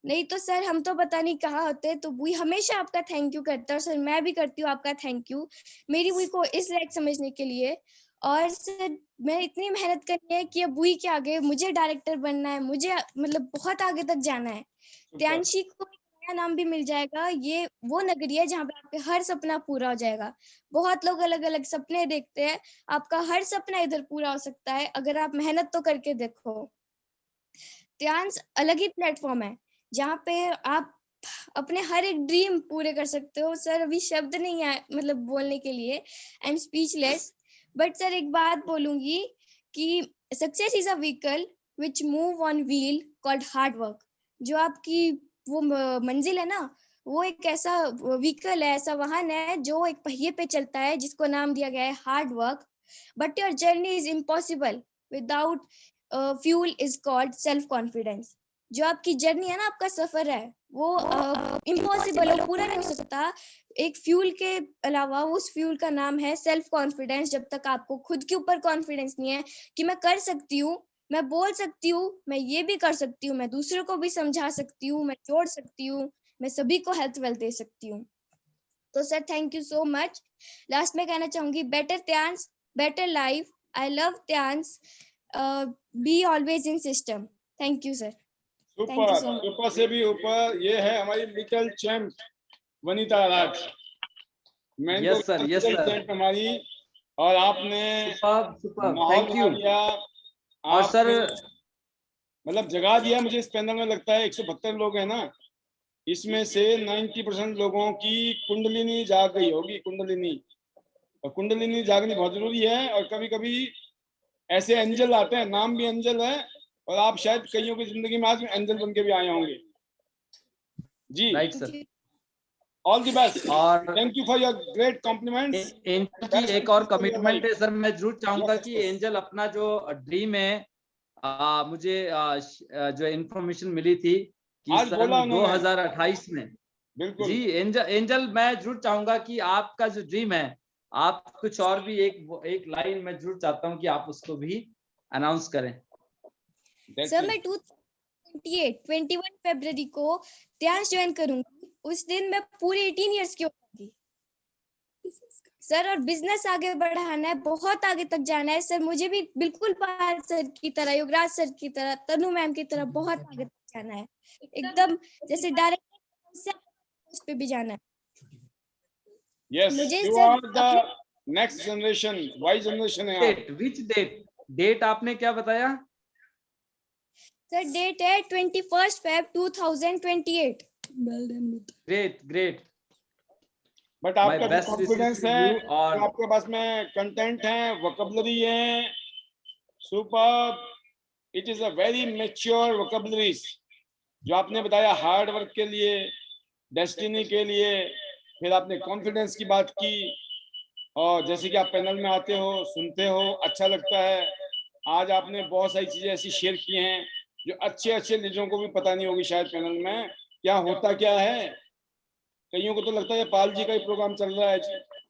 नहीं तो सर हम तो पता नहीं कहाँ होते। तो बुई हमेशा आपका थैंक यू करता है। सर मैं भी करती हूँ आपका थैंक यू, मेरी बुई को इस लायक समझने के लिए। और सर मैं इतनी मेहनत करनी है कि अब बुई के आगे मुझे डायरेक्टर बनना है, मुझे मतलब बहुत आगे तक जाना है। त्यांशी को नया नाम भी मिल जाएगा। ये वो नगरी है जहाँ पे आपके हर सपना पूरा हो जाएगा। बहुत लोग अलग अलग सपने देखते हैं, आपका हर सपना इधर पूरा हो सकता है अगर आप मेहनत तो करके देखो। त्यांश अलग ही प्लेटफॉर्म है जहाँ पे आप अपने हर एक ड्रीम पूरे कर सकते हो। सर अभी शब्द नहीं है मतलब बोलने के लिए, I am speechless. But sir एक बात बोलूंगी कि success is a vehicle which move on wheel called hard work. जो आपकी वो मंजिल है ना, वो एक ऐसा व्हीकल है, ऐसा वाहन है जो एक पहिए पे चलता है, जिसको नाम दिया गया है hard work. But your journey is impossible without fuel is called self confidence. जो आपकी जर्नी है ना, आपका सफर है, वो इम्पॉसिबल है, पूरा नहीं हो सकता एक फ्यूल के अलावा। उस फ्यूल का नाम है सेल्फ कॉन्फिडेंस। जब तक आपको खुद के ऊपर कॉन्फिडेंस नहीं है कि मैं कर सकती हूँ, मैं बोल सकती हूँ, मैं ये भी कर सकती हूँ, मैं दूसरों को भी समझा सकती हूँ, मैं जोड़ सकती हूँ, मैं सभी को हेल्थ वेल्थ दे सकती हूँ। तो sir thank you so much. Last में कहना चाहूंगी, better Tyansh, better life. I love Tyansh, be always in system. Thank you sir. Super, ऊपर से भी ऊपर। ये है हमारी little champ Vanita Raj. Yes sir, yes sir, हमारी। और आपने थैंक यू। और सर मतलब जगा दिया मुझे इस पैनल में। लगता है 172 लोग हैं ना, इसमें से 90% लोगों की कुंडलिनी जाग गई होगी। कुंडलिनी, और कुंडलिनी जागनी बहुत जरूरी है। और कभी कभी ऐसे एंजल आते हैं, नाम भी एंजल है, और आप शायद कईयों की जिंदगी में आज एंजल बन के भी आए होंगे जी। Right sir, all the best और thank you for your great compliments. Angel की एक और कमिटमेंट है सर, मैं जरूर चाहूंगा कि एंजल अपना जो ड्रीम है, मुझे जो इन्फॉर्मेशन मिली थी कि सन 2028 में, जी एंजल मैं जरूर चाहूंगा कि आपका जो ड्रीम है, आप कुछ और भी एक लाइन मैं जरूर चाहता हूं कि आप उसको भी अनाउंस करें। सर मैं 21 फरवरी को त्यांश ज्वाइन करूंगी। उस दिन मैं पूरे 18 इयर्स की होगी सर, और बिजनेस आगे बढ़ाना है, बहुत आगे तक जाना है सर। मुझे भी बिल्कुल पाल सर की तरह, योगराज सर की तरह, तनु मैम की तरह बहुत आगे तक जाना है, एकदम जैसे डायरेक्ट पे भी जाना है। Yes, मुझे you sir are the next generation, Y generation है आप। Which date आपने क्या बताया सर? डेट है 21 Feb 2028। Great great. But My आपका जो best wishes कॉन्फिडेंस to है, you और जो आपके पास में कंटेंट है, वोकैबुलरी है, super, it is a very mature vocabularies जो आपने बताया हार्ड वर्क के लिए, डेस्टिनी के लिए, फिर आपने कॉन्फिडेंस की बात की, और जैसे कि आप पैनल में आते हो, सुनते हो, अच्छा लगता है। आज आपने बहुत सारी चीजें ऐसी शेयर की हैं जो अच्छे अच्छे लीडरों को भी पता नहीं होगी शायद पैनल में क्या होता क्या है। कईयों को तो लगता है पाल जी का ही प्रोग्राम चल रहा है,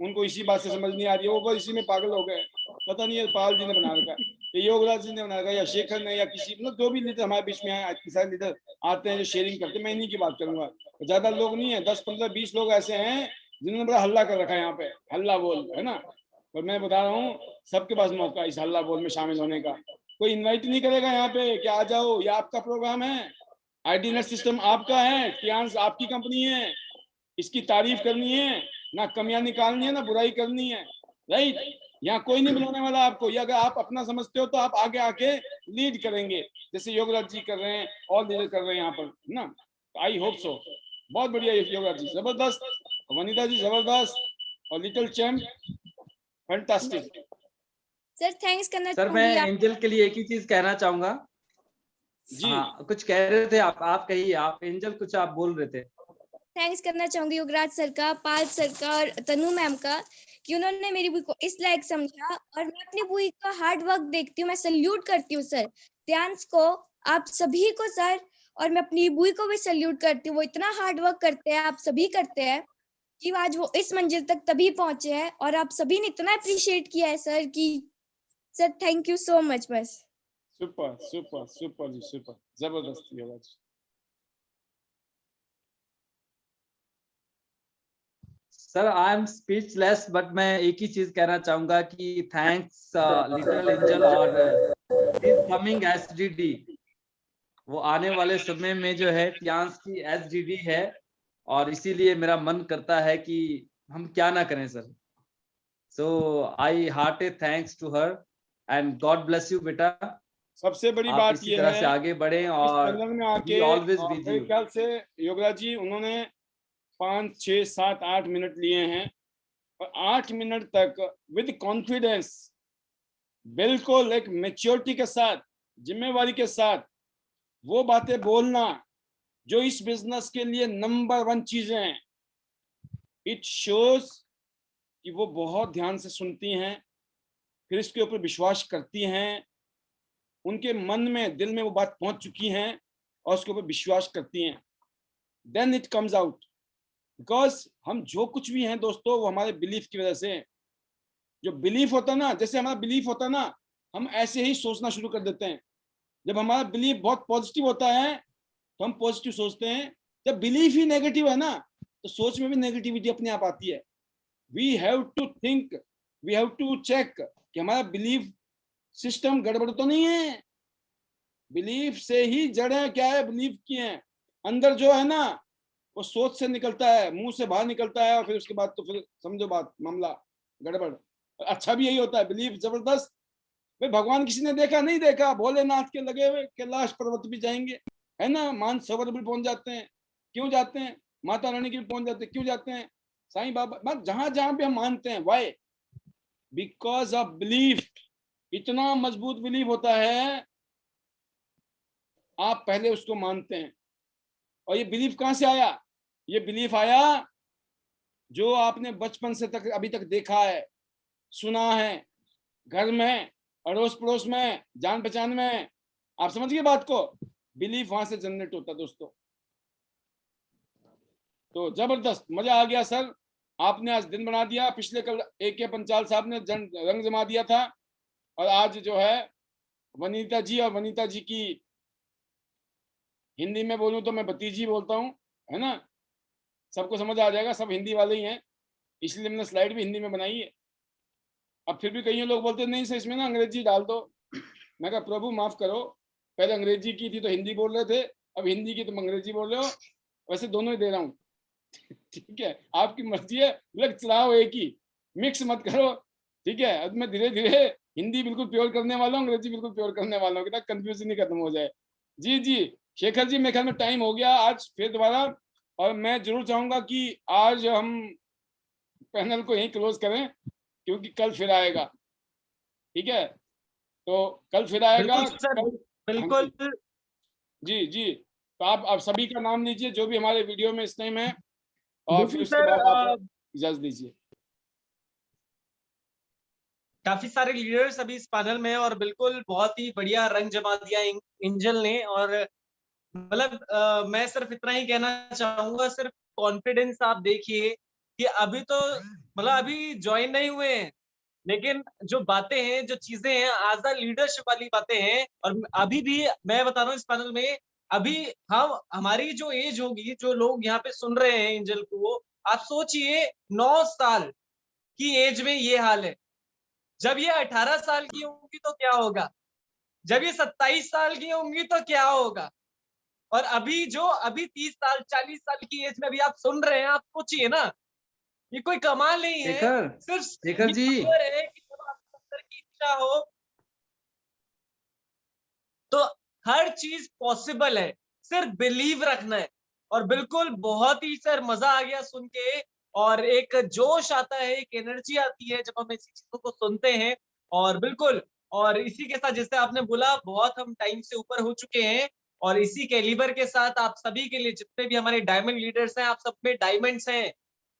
उनको इसी बात से समझ नहीं आ रही है, वो बस इसी में पागल हो गए, पता नहीं है पाल जी ने बना रखा है, योगराज जी ने बना रखा है, या शेखर ने, या किसी मतलब जो भी लीडर हमारे बीच में है, सारे लीडर आते हैं जो शेयरिंग करते हैं, मैं इन्हीं की बात करूंगा। ज्यादा लोग नहीं है, 10 15 20 लोग ऐसे हैं जिन्होंने बड़ा हल्ला कर रखा है यहाँ पे, हल्ला बोल, है ना। और मैं बता रहा हूँ सबके पास मौका इस हल्ला बोल में शामिल होने का। कोई इन्वाइट नहीं करेगा यहाँ पे कि आ जाओ, ये आपका प्रोग्राम है, आईडी सिस्टम आपका है, टियांस आपकी कंपनी है, इसकी तारीफ करनी है, ना कमियां निकालनी है, ना बुराई करनी है, राइट। यहाँ कोई नहीं बुलाने वाला आपको, या अगर आप अपना समझते हो तो आप आगे आके लीड करेंगे, जैसे योगराज जी कर रहे हैं और लीडर कर रहे हैं यहाँ पर ना। आई होप सो, बहुत बढ़िया योगराज जी, जबरदस्त, वनीता जी जबरदस्त, और little champ fantastic. Sir thanks करना सर मैं चाहूंगी एंजल के लिए एक ही चीज कहना चाहूंगा जी। हाँ कुछ कह रहे थे आप कहिए, आप एंजल कुछ आप बोल रहे थे। थैंक्स करना चाहूंगी युवराज सर का, पाल सर का और तनु मैम का कि उन्होंने मेरी बुक को इस लायक समझा, और मैं अपनी बुक का हार्ड वर्क देखती हूँ, मैं सल्यूट करती हूँ सर ध्यान को, आप सभी को सर, और मैं अपनी बुक को भी सल्यूट करती हूँ। वो इतना हार्ड वर्क करते हैं, आप सभी करते हैं कि आज वो इस मंजिल तक तभी पहुंचे हैं, और आप सभी ने इतना अप्रिशिएट किया है सर कि sir thank you so much. बस सुपर सुपर सुपर जी, सुपर, जबरदस्त Yograj. Sir I am speechless, but मैं एक ही चीज कहना चाहूंगा कि थैंक्स लिटिल एंजल और कमिंग एसडीडी, वो आने वाले समय में जो है टियांस की एसडीडी है, और इसीलिए मेरा मन करता है कि हम क्या ना करें sir. So I hearty thanks to her and God bless you बेटा। सबसे बड़ी आप बात इसी ये तरह है से आगे बढ़ें इस और पैनल में आके, ऑलवेज और विद मेरे यू। ख्याल से योगराज जी उन्होंने 5 6 7 8 मिनट लिए हैं, और 8 मिनट तक विद कॉन्फिडेंस, बिल्कुल एक मैच्योरिटी के साथ, जिम्मेवारी के साथ वो बातें बोलना जो इस बिजनेस के लिए नंबर 1 चीजें हैं। इट शोज कि वो बहुत ध्यान से सुनती हैं, फिर इसके ऊपर विश्वास करती हैं, उनके मन में, दिल में वो बात पहुंच चुकी हैं, और उसके ऊपर विश्वास करती हैं, then it comes out. Because हम जो कुछ भी हैं दोस्तों, वो हमारे बिलीफ की वजह से, जो बिलीफ होता है ना, जैसे हमारा बिलीफ होता है ना, हम ऐसे ही सोचना शुरू कर देते हैं। जब हमारा बिलीफ बहुत पॉजिटिव होता है तो हम पॉजिटिव सोचते हैं, जब बिलीफ ही नेगेटिव है ना, तो सोच में भी नेगेटिविटी अपने आप आती है। We have to think, we have to check कि हमारा बिलीफ सिस्टम गड़बड़ तो नहीं है। बिलीफ से ही जड़ें क्या है, बिलीफ की हैं। अंदर जो है ना, वो सोच से निकलता है, मुंह से बाहर निकलता है, और फिर उसके बाद तो फिर समझो बात, मामला गड़बड़। अच्छा भी यही होता है, बिलीफ जबरदस्त। भाई भगवान किसी ने देखा नहीं देखा, भोलेनाथ के लगे हुए कैलाश पर्वत भी जाएंगे, है ना, मानसरोवर भी पहुंच जाते हैं, क्यों जाते हैं, माता रानी की भी पहुंच जाते हैं, क्यों जाते हैं, साईं बाबा, बस जहां जहां पे हम मानते हैं, वाई, बिकॉज ऑफ बिलीफ। इतना मजबूत बिलीफ होता है, आप पहले उसको मानते हैं। और ये बिलीफ कहां से आया? ये बिलीफ आया जो आपने बचपन से तक अभी तक देखा है, सुना है, घर में, अड़ोस पड़ोस में, जान पहचान में। आप समझ गए बात को? बिलीफ वहां से जनरेट होता है दोस्तों। तो जबरदस्त, मजा आ गया सर, आपने आज दिन बना दिया। पिछले कल AK पंचाल साहब ने रंग जमा दिया था, और आज जो है वनीता जी, और वनीता जी की हिंदी में बोलूं तो मैं भतीजी बोलता हूँ, है ना, सबको समझ आ जाएगा, सब हिंदी वाले ही हैं, इसलिए मैंने स्लाइड भी हिंदी में बनाई है। अब फिर भी कई लोग बोलते नहीं सर इसमें ना अंग्रेजी डाल दो। मैं कहा प्रभु माफ करो, पहले अंग्रेजी की थी तो हिंदी बोल रहे थे, अब हिंदी की तुम अंग्रेजी बोल रहे हो, वैसे दोनों ही दे रहा हूँ। ठीक है, आपकी मर्जी है, लग चलाओ एक ही, मिक्स मत करो। ठीक है, अब मैं धीरे धीरे हिंदी बिल्कुल प्योर करने वाला हूँ, अंग्रेजी बिल्कुल प्योर करने वाला हूँ, ताकि कंफ्यूजन नहीं खत्म हो जाए। जी जी शेखर जी, मेरे ख्याल में टाइम हो गया आज फिर दोबारा, और मैं जरूर चाहूंगा कि आज हम पैनल को यहीं क्लोज करें, क्योंकि कल फिर आएगा। ठीक है, तो कल फिर आएगा। बिल्कुल सर, कल, बिल्कुल। जी जी, तो आप सभी का नाम लीजिए जो भी हमारे वीडियो में इस टाइम है, और फिर बिल्कुल उसके बाद आप सर, इजाजत दीजिए। काफी सारे लीडर्स अभी इस पैनल में हैं और बिल्कुल बहुत ही बढ़िया रंग जमा दिया एंजल ने। और मतलब मैं सिर्फ इतना ही कहना चाहूंगा, सिर्फ कॉन्फिडेंस आप देखिए कि अभी तो मतलब अभी ज्वाइन नहीं हुए हैं, लेकिन जो बातें हैं, जो चीजें हैं, आज द लीडरशिप वाली बातें हैं। और अभी भी मैं बता रहा हूँ इस पैनल में, अभी हम हमारी जो एज होगी, जो लोग यहाँ पे सुन रहे हैं एंजल को, आप सोचिए 9 साल की एज में ये हाल है। जब ये 18 साल की होंगी तो क्या होगा, जब ये 27 साल की होंगी तो क्या होगा। और अभी 30 साल 40 साल की एज में अभी आप सुन रहे हैं, आप सोचिए ना, ये कोई कमाल नहीं है, सिर्फ शेखर ये जी, पावर है कि जब आपके अंदर की इच्छा हो तो हर चीज पॉसिबल है, सिर्फ बिलीव रखना है। और बिल्कुल बहुत ही सर मजा आ गया सुन के, और एक जोश आता है, एक एनर्जी आती है जब हम ऐसी चीजों को सुनते हैं। और बिल्कुल, और इसी के साथ जैसे आपने बोला, बहुत हम टाइम से ऊपर हो चुके हैं, और इसी कैलिबर के साथ आप सभी के लिए, जितने भी हमारे डायमंड लीडर्स हैं, आप सब में डायमंड्स हैं।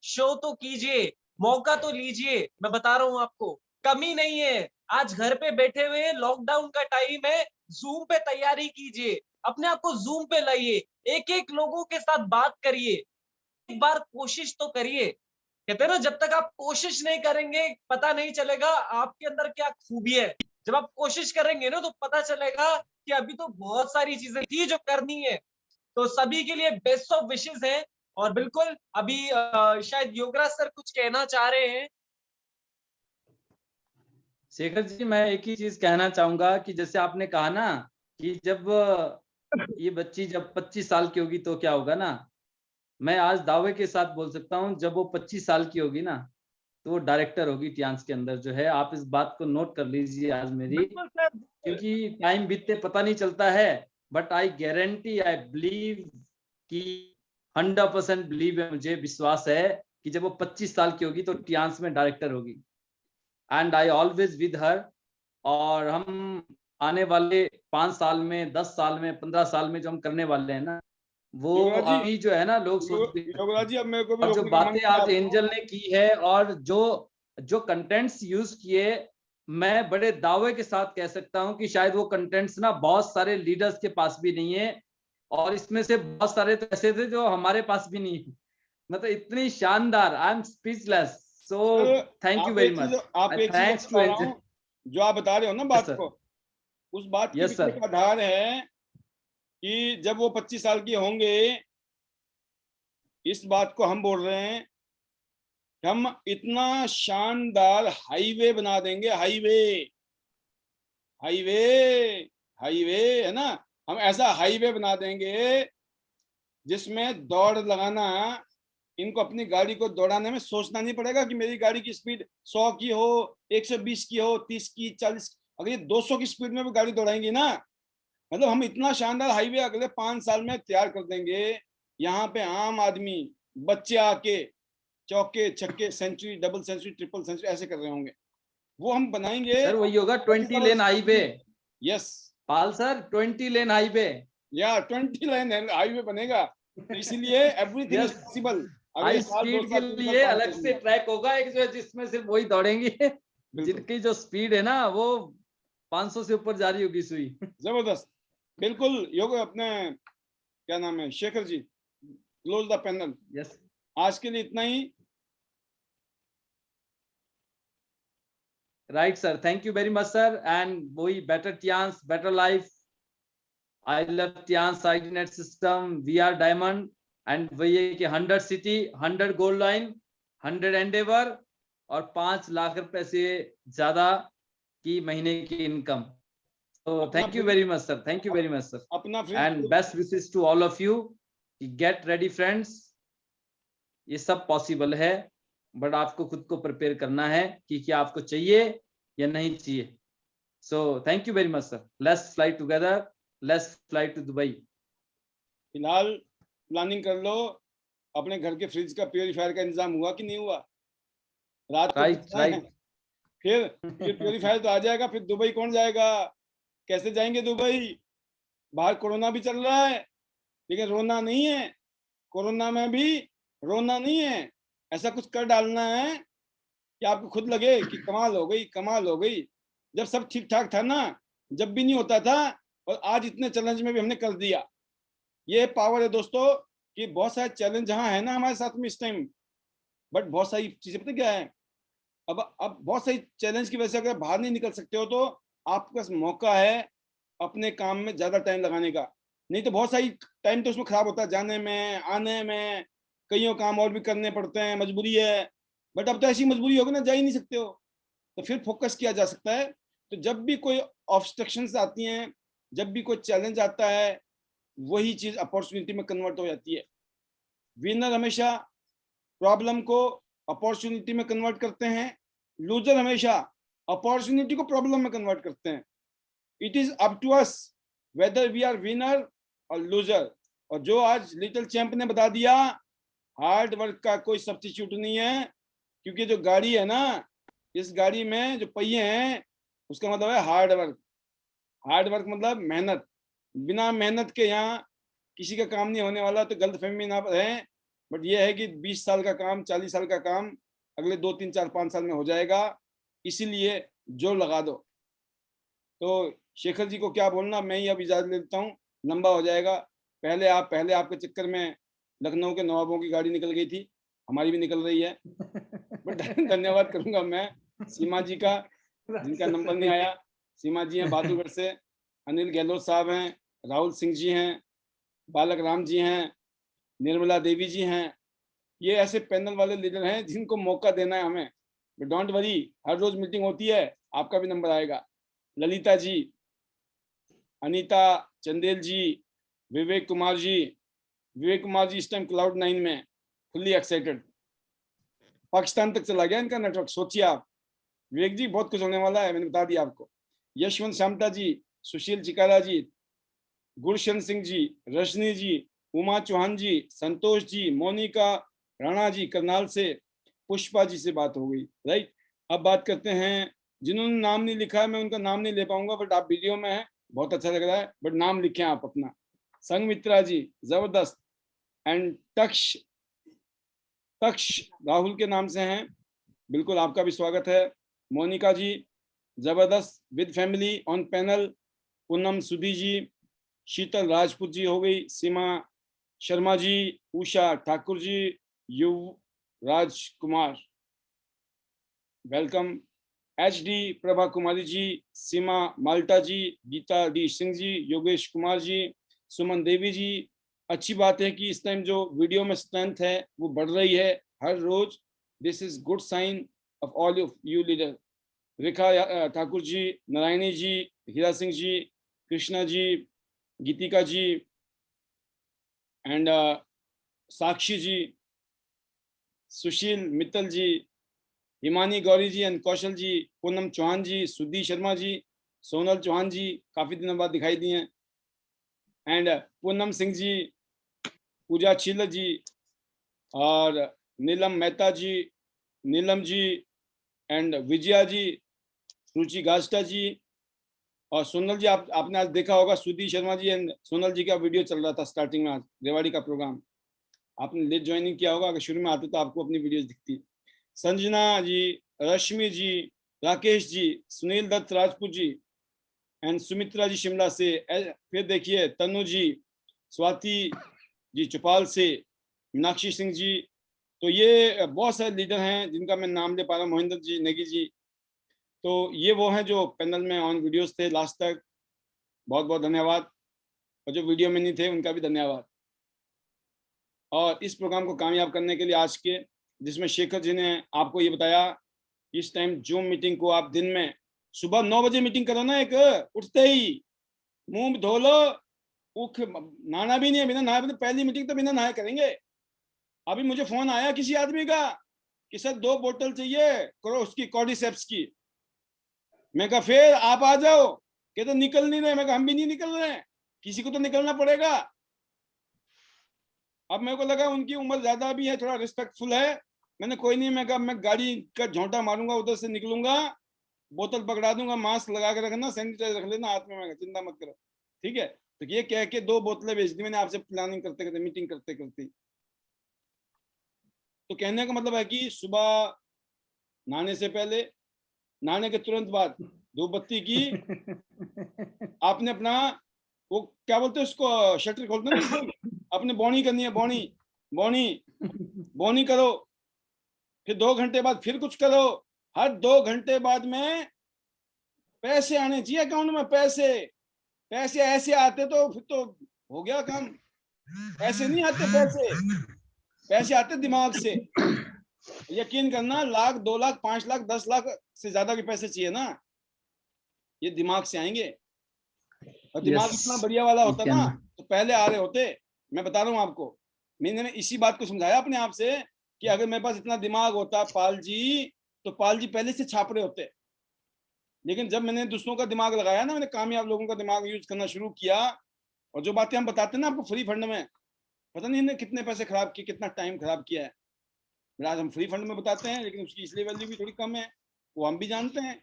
शो तो कीजिए, मौका तो लीजिए, मैं बता रहा हूं आपको, कमी नहीं है। आज घर पे बैठे हुए, लॉकडाउन का टाइम है, जूम पे तैयारी कीजिए, अपने आप को जूम पे लाइए, एक एक लोगों के साथ बात करिए, एक बार कोशिश तो करिए। कहते हैं ना, जब तक आप कोशिश नहीं करेंगे पता नहीं चलेगा आपके अंदर क्या खूबी है। जब आप कोशिश करेंगे ना तो पता चलेगा कि अभी तो बहुत सारी चीजें थी जो करनी है। तो सभी के लिए बेस्ट ऑफ विशेस है। और बिल्कुल अभी शायद योगराज सर कुछ कहना चाह रहे हैं। शेखर जी, मैं एक ही चीज कहना चाहूंगा कि जैसे आपने कहा ना कि जब ये बच्ची जब 25 साल की होगी तो क्या होगा ना, मैं आज दावे के साथ बोल सकता हूँ, जब वो 25 साल की होगी ना तो वो डायरेक्टर होगी टियांस के अंदर जो है। आप इस बात को नोट कर लीजिए आज मेरी, बिल्कुल सर, क्योंकि टाइम बीतते पता नहीं चलता है, but I guarantee, I believe कि 100% बिलीव है, मुझे विश्वास है कि जब वो 25 साल की होगी तो टियांस में डायरेक्टर होगी। And I always with her. और हम आने वाले 5 साल में, 10 साल में, 15 साल में जो हम करने वाले हैं ना, वो योगराज जी, अभी जो है ना लोग सोचते हैं। योगराज जी, अब मेरे को भी और जो रोकने का मन बातें किया आज आपको। एंजल ने की है और जो कंटेंट्स यूज किए, मैं बड़े दावे के साथ कह सकता हूं कि शायद वो कंटेंट्स ना बहुत सारे लीडर्स के पास भी नहीं है, और इसमें से बहुत सारे तो ऐसे थे जो हमारे पास भी नहीं है। मतलब इतनी शानदार, I am speechless. So thank you very much. आप एक चीज थैंक्स टू बता रहा एंजल। हूँ, जो आप बता रहे हो ना यस बात सर, को, उस बात के यस पीछे सर, का आधार है कि जब वो 25 साल के होंगे, इस बात को हम बोल रहे हैं कि हम इतना शानदार हाईवे बना देंगे, हाईवे हाईवे हाईवे है ना, हम ऐसा हाईवे बना देंगे जिसमें दौड़ लगाना, इनको अपनी गाड़ी को दौड़ाने में सोचना नहीं पड़ेगा कि मेरी गाड़ी की स्पीड 100 की हो, 120 की हो, 30 की, 40। अगर ये 200 की स्पीड में भी गाड़ी दौड़ाएंगी ना, मतलब हम इतना शानदार हाईवे अगले 5 साल में तैयार कर देंगे। यहाँ पे आम आदमी, बच्चे आके चौके छक्के, century, double century, triple century ऐसे कर रहे होंगे, वो हम बनाएंगे। सर वही होगा 20 लेन हाईवे। यस पाल सर, 20 लेन हाईवे, या 20 लेन हाईवे बनेगा। तो इसीलिए एवरीथिंग इज यस। पॉसिबल। अगले हाई साल, 2 स्पीड के साल, 3 साल, लिए 5 अलग साल से में। ट्रैक होगा एक, जो है जिसमें सिर्फ वही दौड़ेंगे जिनकी जो स्पीड है ना वो 500 से ऊपर जा रही होगी सुई। जबरदस्त, बिल्कुल। योग अपने क्या नाम है, Shekhar ji, close the panel. Yes, आज के लिए इतना ही। Right sir, thank you very much sir. And वही better Tyansh, better life, I love Tyansh inet system, we are diamond. And वही है कि 100 सिटी, 100 गोल्ड लाइन, 100 एंडेवर, और 5 लाख रुपए से ज्यादा की महीने की इनकम। तो thank you very much sir, thank you very much sir, अपना and best wishes to all of you. Get ready friends, ये सब पॉसिबल है, बट आपको खुद को प्रिपेयर करना है कि क्या आपको चाहिए या नहीं चाहिए। So thank you very much sir, let's fly together, let's fly to Dubai. फिलहाल प्लानिंग कर लो, अपने घर के फ्रिज का प्योरीफायर का इंतजाम हुआ कि नहीं हुआ? रात को राइट पहुंचना है। राइट। फिर ये प्योरीफायर तो आ जाएगा, फिर दुबई कौन जाएगा? कैसे जाएंगे दुबई? बाहर कोरोना भी चल रहा है, लेकिन रोना नहीं है, कोरोना में भी रोना नहीं है। ऐसा कुछ कर डालना है कि आपको खुद लगे कि कमाल हो गई, कमाल हो गई। जब सब ठीक ठाक था ना, जब भी नहीं होता था, और आज इतने चैलेंज में भी हमने कर दिया। ये पावर है दोस्तों कि बहुत सारे चैलेंज जहाँ है ना हमारे साथ में इस टाइम, बट बहुत सारी चीजें पता क्या है, अब बहुत सारी चैलेंज की वजह से अगर बाहर नहीं निकल सकते हो तो आपके पास मौका है अपने काम में ज्यादा टाइम लगाने का। नहीं तो बहुत सारी टाइम तो उसमें खराब होता है, जाने में आने में, कईयों काम और भी करने पड़ते हैं, मजबूरी है। बट अब तो ऐसी मजबूरी होगी ना, जा ही नहीं सकते हो, तो फिर फोकस किया जा सकता है। तो जब भी कोई ऑब्स्ट्रक्शंस आती हैं, जब भी कोई चैलेंज आता है, वही चीज अपॉर्चुनिटी में कन्वर्ट हो जाती है। विनर हमेशा प्रॉब्लम को अपॉर्चुनिटी में कन्वर्ट करते हैं, लूजर हमेशा अपॉर्चुनिटी को प्रॉब्लम में कन्वर्ट करते हैं। It is up to us whether we are winner और लूजर। और जो आज लिटिल चैंप ने बता दिया, हार्ड वर्क का कोई सब्स्टिट्यूट नहीं है, क्योंकि जो गाड़ी है ना, इस गाड़ी में जो पहिए हैं, उसका मतलब है हार्ड वर्क। हार्ड वर्क मतलब मेहनत। बिना मेहनत के यहाँ किसी का काम नहीं होने वाला, तो गलतफहमी ना रहे। बट ये है कि 20 साल का काम, 40 साल का काम अगले 2, 3, 4, 5 साल में हो जाएगा, इसीलिए जोर लगा दो। तो शेखर जी को क्या बोलना, मैं ही अब इजाजत लेता हूँ, लंबा हो जाएगा। पहले आपके चक्कर में लखनऊ के नवाबों की गाड़ी निकल गई थी, हमारी भी निकल रही है। बट धन्यवाद करूंगा मैं सीमा जी का, जिनका नंबर नहीं आया। सीमा जी हैं बहादुरगढ़ से, अनिल गहलोत साहब हैं, राहुल सिंह जी हैं, बालक राम जी हैं, निर्मला देवी जी हैं। ये ऐसे पैनल वाले लीडर हैं जिनको मौका देना है हमें। डोंट वरी, हर रोज मीटिंग होती है, आपका भी नंबर आएगा। ललिता जी, अनीता चंदेल जी, विवेक कुमार जी इस टाइम Cloud9 में फुल्ली एक्साइटेड। पाकिस्तान तक चला गया इनका नेटवर्क, सोचिए आप। विवेक जी बहुत कुछ होने वाला है, मैंने बता दिया आपको। यशवंत श्यामता जी, सुशील चिकारा जी, गुरशन सिंह जी, रजनी जी, उमा चौहान जी, संतोष जी, मोनिका राणा जी करनाल से, पुष्पा जी से बात हो गई। राइट, अब बात करते हैं जिन्होंने नाम नहीं लिखा है, मैं उनका नाम नहीं ले पाऊंगा, बट आप वीडियो में हैं, बहुत अच्छा लग रहा है, बट नाम लिखें आप अपना। संगमित्रा जी जबरदस्त, एंड तक्ष राहुल के नाम से हैं, बिल्कुल आपका भी स्वागत है। मोनिका जी जबरदस्त, with family on panel. Poonam सुधी जी, शीतल राजपूत जी हो गई, सीमा शर्मा जी, उषा ठाकुर जी, युवराज कुमार वेलकम, HD प्रभा कुमारी जी, सीमा माल्टा जी, गीता डी सिंह जी, योगेश कुमार जी, सुमन देवी जी। अच्छी बात है कि इस टाइम जो वीडियो में स्ट्रेंथ है वो बढ़ रही है हर रोज। This is good sign off all of you leader. Rekha Thakur ji, Narayani ji, Hira Singh ji, Krishna ji, Geetika ji, and Sakshi ji, Sushil Mittal ji, Himani Gauri ji and Kaushal ji, Poonam Chauhan ji, Sudhi Sharma जी, सोनल चौहान जी काफी दिनों बाद दिखाई दिए हैं, एंड पूनम सिंह जी, पूजा छील जी, और नीलम मेहता जी, नीलम जी, एंड विजया जी, रुचि गास्टा जी, और सोनल जी। आपने आज देखा होगा, सुधी शर्मा जी एंड सोनल जी का वीडियो चल रहा था स्टार्टिंग में, आज रेवाड़ी का प्रोग्राम आपने लेट ज्वाइनिंग किया होगा, अगर शुरू में आते तो आपको अपनी वीडियोस दिखती। संजना जी, रश्मि जी, राकेश जी, सुनील दत्त राजपूत जी, एंड सुमित्रा जी शिमला से। फिर देखिए तनु जी, स्वाति जी चौपाल से, मीनाक्षी सिंह जी। तो ये बहुत सारे लीडर हैं जिनका मैं नाम ले पा रहा हूँ, मोहिंदर जी, नेगी जी। तो ये वो हैं जो पैनल में ऑन वीडियोस थे लास्ट तक, बहुत बहुत धन्यवाद। और जो वीडियो में नहीं थे उनका भी धन्यवाद। और इस प्रोग्राम को कामयाब करने के लिए आज के, जिसमें शेखर जी ने आपको ये बताया, इस टाइम जूम मीटिंग को आप दिन में सुबह 9 बजे मीटिंग करो ना, एक उठते ही मुंह धो लो, नहाना भी नहीं है, बिना नहाए पहली मीटिंग तो बिना नहाए करेंगे। अभी मुझे फोन आया किसी आदमी का कि सर 2 बोतल चाहिए करो उसकी कॉर्डिसेप्स की। मैं कहा फिर आप आ जाओ, कहते निकल नहीं रहे। मैं कहा हम भी नहीं निकल रहे हैं, किसी को तो निकलना पड़ेगा। अब मेरे को लगा उनकी उम्र ज्यादा भी है, थोड़ा रिस्पेक्टफुल है, मैंने कोई नहीं, मैं कहा मैं गाड़ी का झोंटा मारूंगा, उधर से निकलूंगा, बोतल पकड़ा दूंगा, मास्क लगा के रखना, सैनिटाइजर रख लेना हाथ में, मैं चिंता मत करो, ठीक है। तो ये कह के 2 बोतलें बेच दी मैंने आपसे प्लानिंग करते करते, मीटिंग करते करते। तो कहने का मतलब है कि सुबह नहाने से पहले, नहाने के तुरंत बाद धूप बत्ती की, आपने अपना वो क्या बोलते हैं उसको, शटर खोलते हैं ना, अपने बौनी करनी है, बौनी बौनी बौनी करो। फिर 2 घंटे बाद फिर कुछ करो। हर 2 घंटे बाद में पैसे आने चाहिए अकाउंट में, पैसे पैसे ऐसे आते तो फिर तो हो गया काम। ऐसे नहीं आते पैसे, पैसे आते दिमाग से। यकीन करना, 1 लाख 2 लाख 5 लाख 10 लाख से ज्यादा के पैसे चाहिए ना, ये दिमाग से आएंगे। और दिमाग इतना बढ़िया वाला होता ना तो पहले आ रहे होते। मैं बता रहा हूँ आपको, मैंने इसी बात को समझाया अपने आप से कि अगर मेरे पास इतना दिमाग होता पाल जी, तो पाल जी पहले से छाप रहे होते। लेकिन जब मैंने दूसरों का दिमाग लगाया ना, मैंने कामयाब लोगों का दिमाग यूज करना शुरू किया, और जो बातें हम बताते हैं ना आपको फ्री फंड में, पता नहीं इन्हें कितने पैसे खराब किए, कितना टाइम खराब किया है। आज हम फ्री फंड में बताते हैं, लेकिन उसकी इसलिए वैल्यू भी थोड़ी कम है, वो हम भी जानते हैं,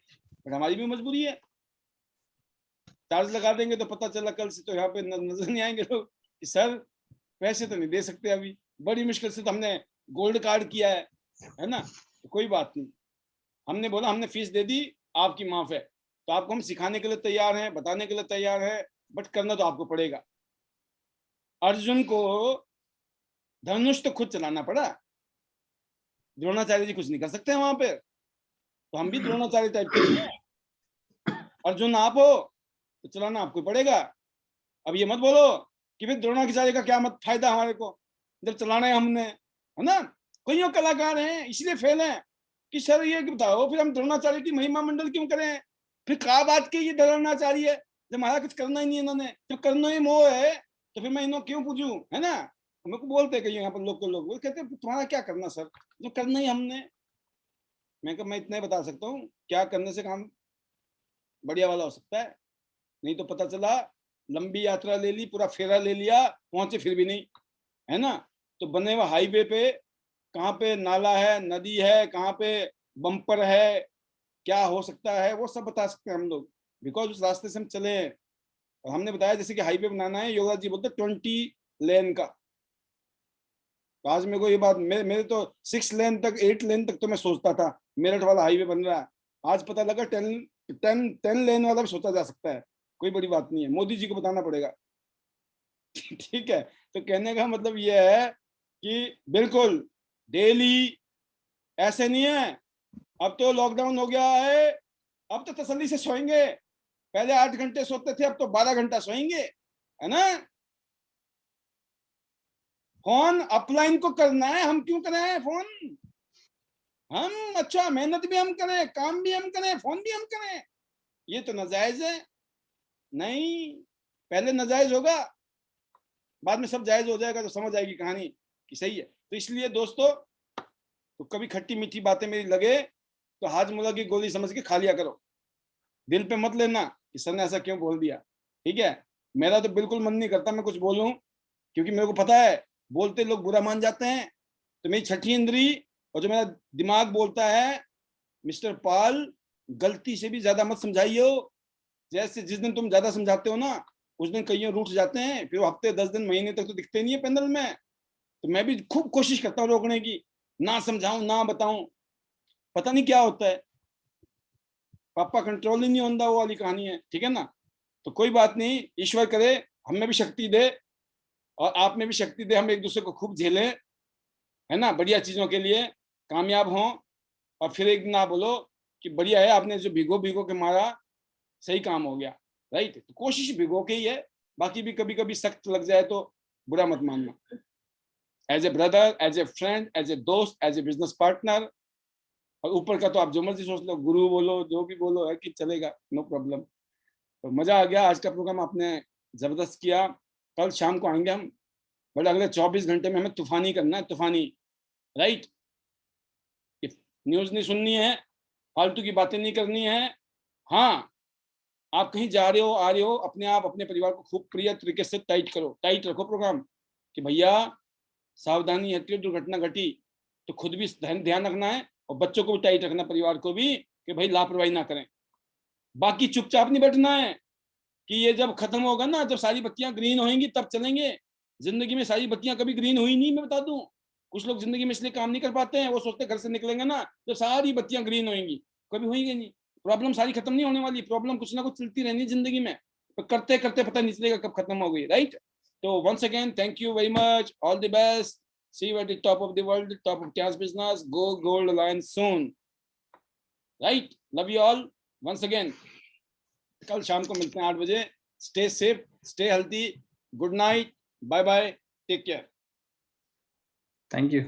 बट हमारी भी मजबूरी है। चार्ज लगा देंगे तो पता चला कल से तो यहाँ पे नजर नहीं आएंगे लोग कि सर पैसे तो नहीं दे सकते अभी, बड़ी मुश्किल से तो हमने गोल्ड कार्ड किया है ना, तो कोई बात नहीं। हमने बोला हमने फीस दे दी, आपकी माफ है, तो आपको हम सिखाने के लिए तैयार हैं, बताने के लिए तैयार है, बट करना तो आपको पड़ेगा। अर्जुन को धनुष तो खुद चलाना पड़ा, द्रोणाचार्य जी कुछ नहीं कर सकते वहां पे, तो हम भी द्रोणाचार्य टाइप के हैं। अर्जुन आप हो तो चलाना आपको पड़ेगा। अब ये मत बोलो कि भाई द्रोणाचार्य का क्या मत फायदा हमारे को, जब चलाना है हमने, है ना। कईयों कलाकार हैं इसलिए फेल हैं कि सर ये बताओ फिर हम द्रोणाचार्य की महिमा मंडल क्यों करें, फिर क्या बात की ये द्रोणाचार्य है जब हमारा कुछ करना ही नहीं है इन्होंने, जब करना ही मोह है तो फिर मैं इन्हों क्यों पूछूं, है ना। हम को बोलते कहीं यहाँ पर लोग वो कहते तुम्हारा क्या करना सर, जो करना ही हमने। मैं इतना ही बता सकता हूँ, क्या करने से काम बढ़िया वाला हो सकता है, नहीं तो पता चला लंबी यात्रा ले ली, पूरा फेरा ले लिया, पहुंचे फिर भी नहीं, है ना। तो बने हुए हाईवे पे कहाँ पे नाला है, नदी है, कहाँ पे बम्पर है, क्या हो सकता है, वो सब बता सकते हैं हम लोग, बिकॉज उस रास्ते से हम चले हैं। और हमने बताया जैसे कि हाईवे बनाना है, योगराज जी बोलते 20 लेन का। तो आज मेरे को ये बात, मेरे तो 6 लेन तक 8 लेन तक तो मैं सोचता था मेरठ वाला हाईवे बन रहा है, आज पता लगा 10 लेन वाला भी सोचा जा सकता है, कोई बड़ी बात नहीं है, मोदी जी को बताना पड़ेगा। ठीक है, तो कहने का मतलब ये है कि बिल्कुल डेली ऐसे नहीं है। अब तो लॉकडाउन हो गया है, अब तो तसल्ली से सोएंगे, पहले 8 घंटे सोते थे, अब तो 12 घंटा सोएंगे, है ना। फोन अपलाइन को करना है, हम क्यों करें फोन, हम अच्छा मेहनत भी हम करें, काम भी हम करें, फोन भी हम करें, ये तो नाजायज है। नहीं, पहले नाजायज होगा, बाद में सब जायज हो जाएगा, तो समझ आएगी कहानी कि सही है। तो इसलिए दोस्तों, तो कभी खट्टी मीठी बातें मेरी लगे तो हाजमोला की गोली समझ के खा लिया करो, दिल पे मत लेना कि सर ने ऐसा क्यों बोल दिया, ठीक है। मेरा तो बिल्कुल मन नहीं करता मैं कुछ बोलूं, क्योंकि मेरे को पता है बोलते लोग बुरा मान जाते हैं। तो मेरी छठी इंद्री और जो मेरा दिमाग बोलता है, मिस्टर पाल गलती से भी ज्यादा मत समझाइए, जैसे जिस दिन तुम ज्यादा समझाते हो ना उस दिन कईयों रूठ जाते हैं, फिर वो हफ्ते 10 दिन महीने तक तो दिखते नहीं है पैनल में। तो मैं भी खूब कोशिश करता हूँ रोकने की, ना समझाऊं ना बताऊं, पता नहीं क्या होता है, पापा कंट्रोल ही नहीं होता, वो वाली कहानी है, ठीक है ना। तो कोई बात नहीं, ईश्वर करे हमें भी शक्ति दे और आप में भी शक्ति दे, हम एक दूसरे को खूब झेलें, है ना, बढ़िया चीजों के लिए कामयाब हों। और फिर एक ना बोलो कि बढ़िया है आपने जो भिगो भिगो के मारा सही काम हो गया, राइट। तो कोशिश भिगो के ही है, बाकी भी कभी कभी सख्त लग जाए तो बुरा मत मानना। As a brother, as a friend, as a दोस्त, एज ए बिजनेस पार्टनर, और ऊपर का तो आप जो मर्जी सोच लो, गुरु बोलो, जो भी बोलो, है कि चलेगा, नो प्रॉब्लम। तो मजा आ गया, आज का प्रोग्राम आपने जबरदस्त किया। कल शाम को आएंगे हम, बट अगले 24 घंटे में हमें तूफानी करना है, तूफानी, राइट। न्यूज नहीं सुननी है, फालतू की बातें नहीं करनी है। हाँ, आप कहीं जा रहे हो आ रहे हो, अपने आप अपने परिवार को खूब प्रिय तरीके से टाइट करो, टाइट रखो प्रोग्राम कि भैया सावधानी हटी, दुर्घटना घटी, तो खुद भी ध्यान रखना है और बच्चों को भी टाइट रखना, परिवार को भी, कि भाई लापरवाही ना करें। बाकी चुपचाप नहीं बैठना है कि ये जब खत्म होगा ना, जब सारी बत्तियां ग्रीन होंगी तब चलेंगे। जिंदगी में सारी बत्तियां कभी ग्रीन हुई नहीं, मैं बता दूं। कुछ लोग जिंदगी में इसलिए काम नहीं कर पाते हैं, वो सोचते घर से निकलेंगे ना जब सारी बत्तियां ग्रीन होंगी, कभी होंगी नहीं। प्रॉब्लम सारी खत्म नहीं होने वाली, प्रॉब्लम कुछ ना कुछ चलती रहनी जिंदगी में, तो करते करते पता नहीं चलेगा कब खत्म हो गई, राइट। तो once again thank you very much, all the best, see you at the top of the world, top of cash business, go gold line soon, right. Love you all once again. कल शाम को मिलते हैं 8 बजे। Stay safe, stay healthy, good night, bye bye, take care. Thank you.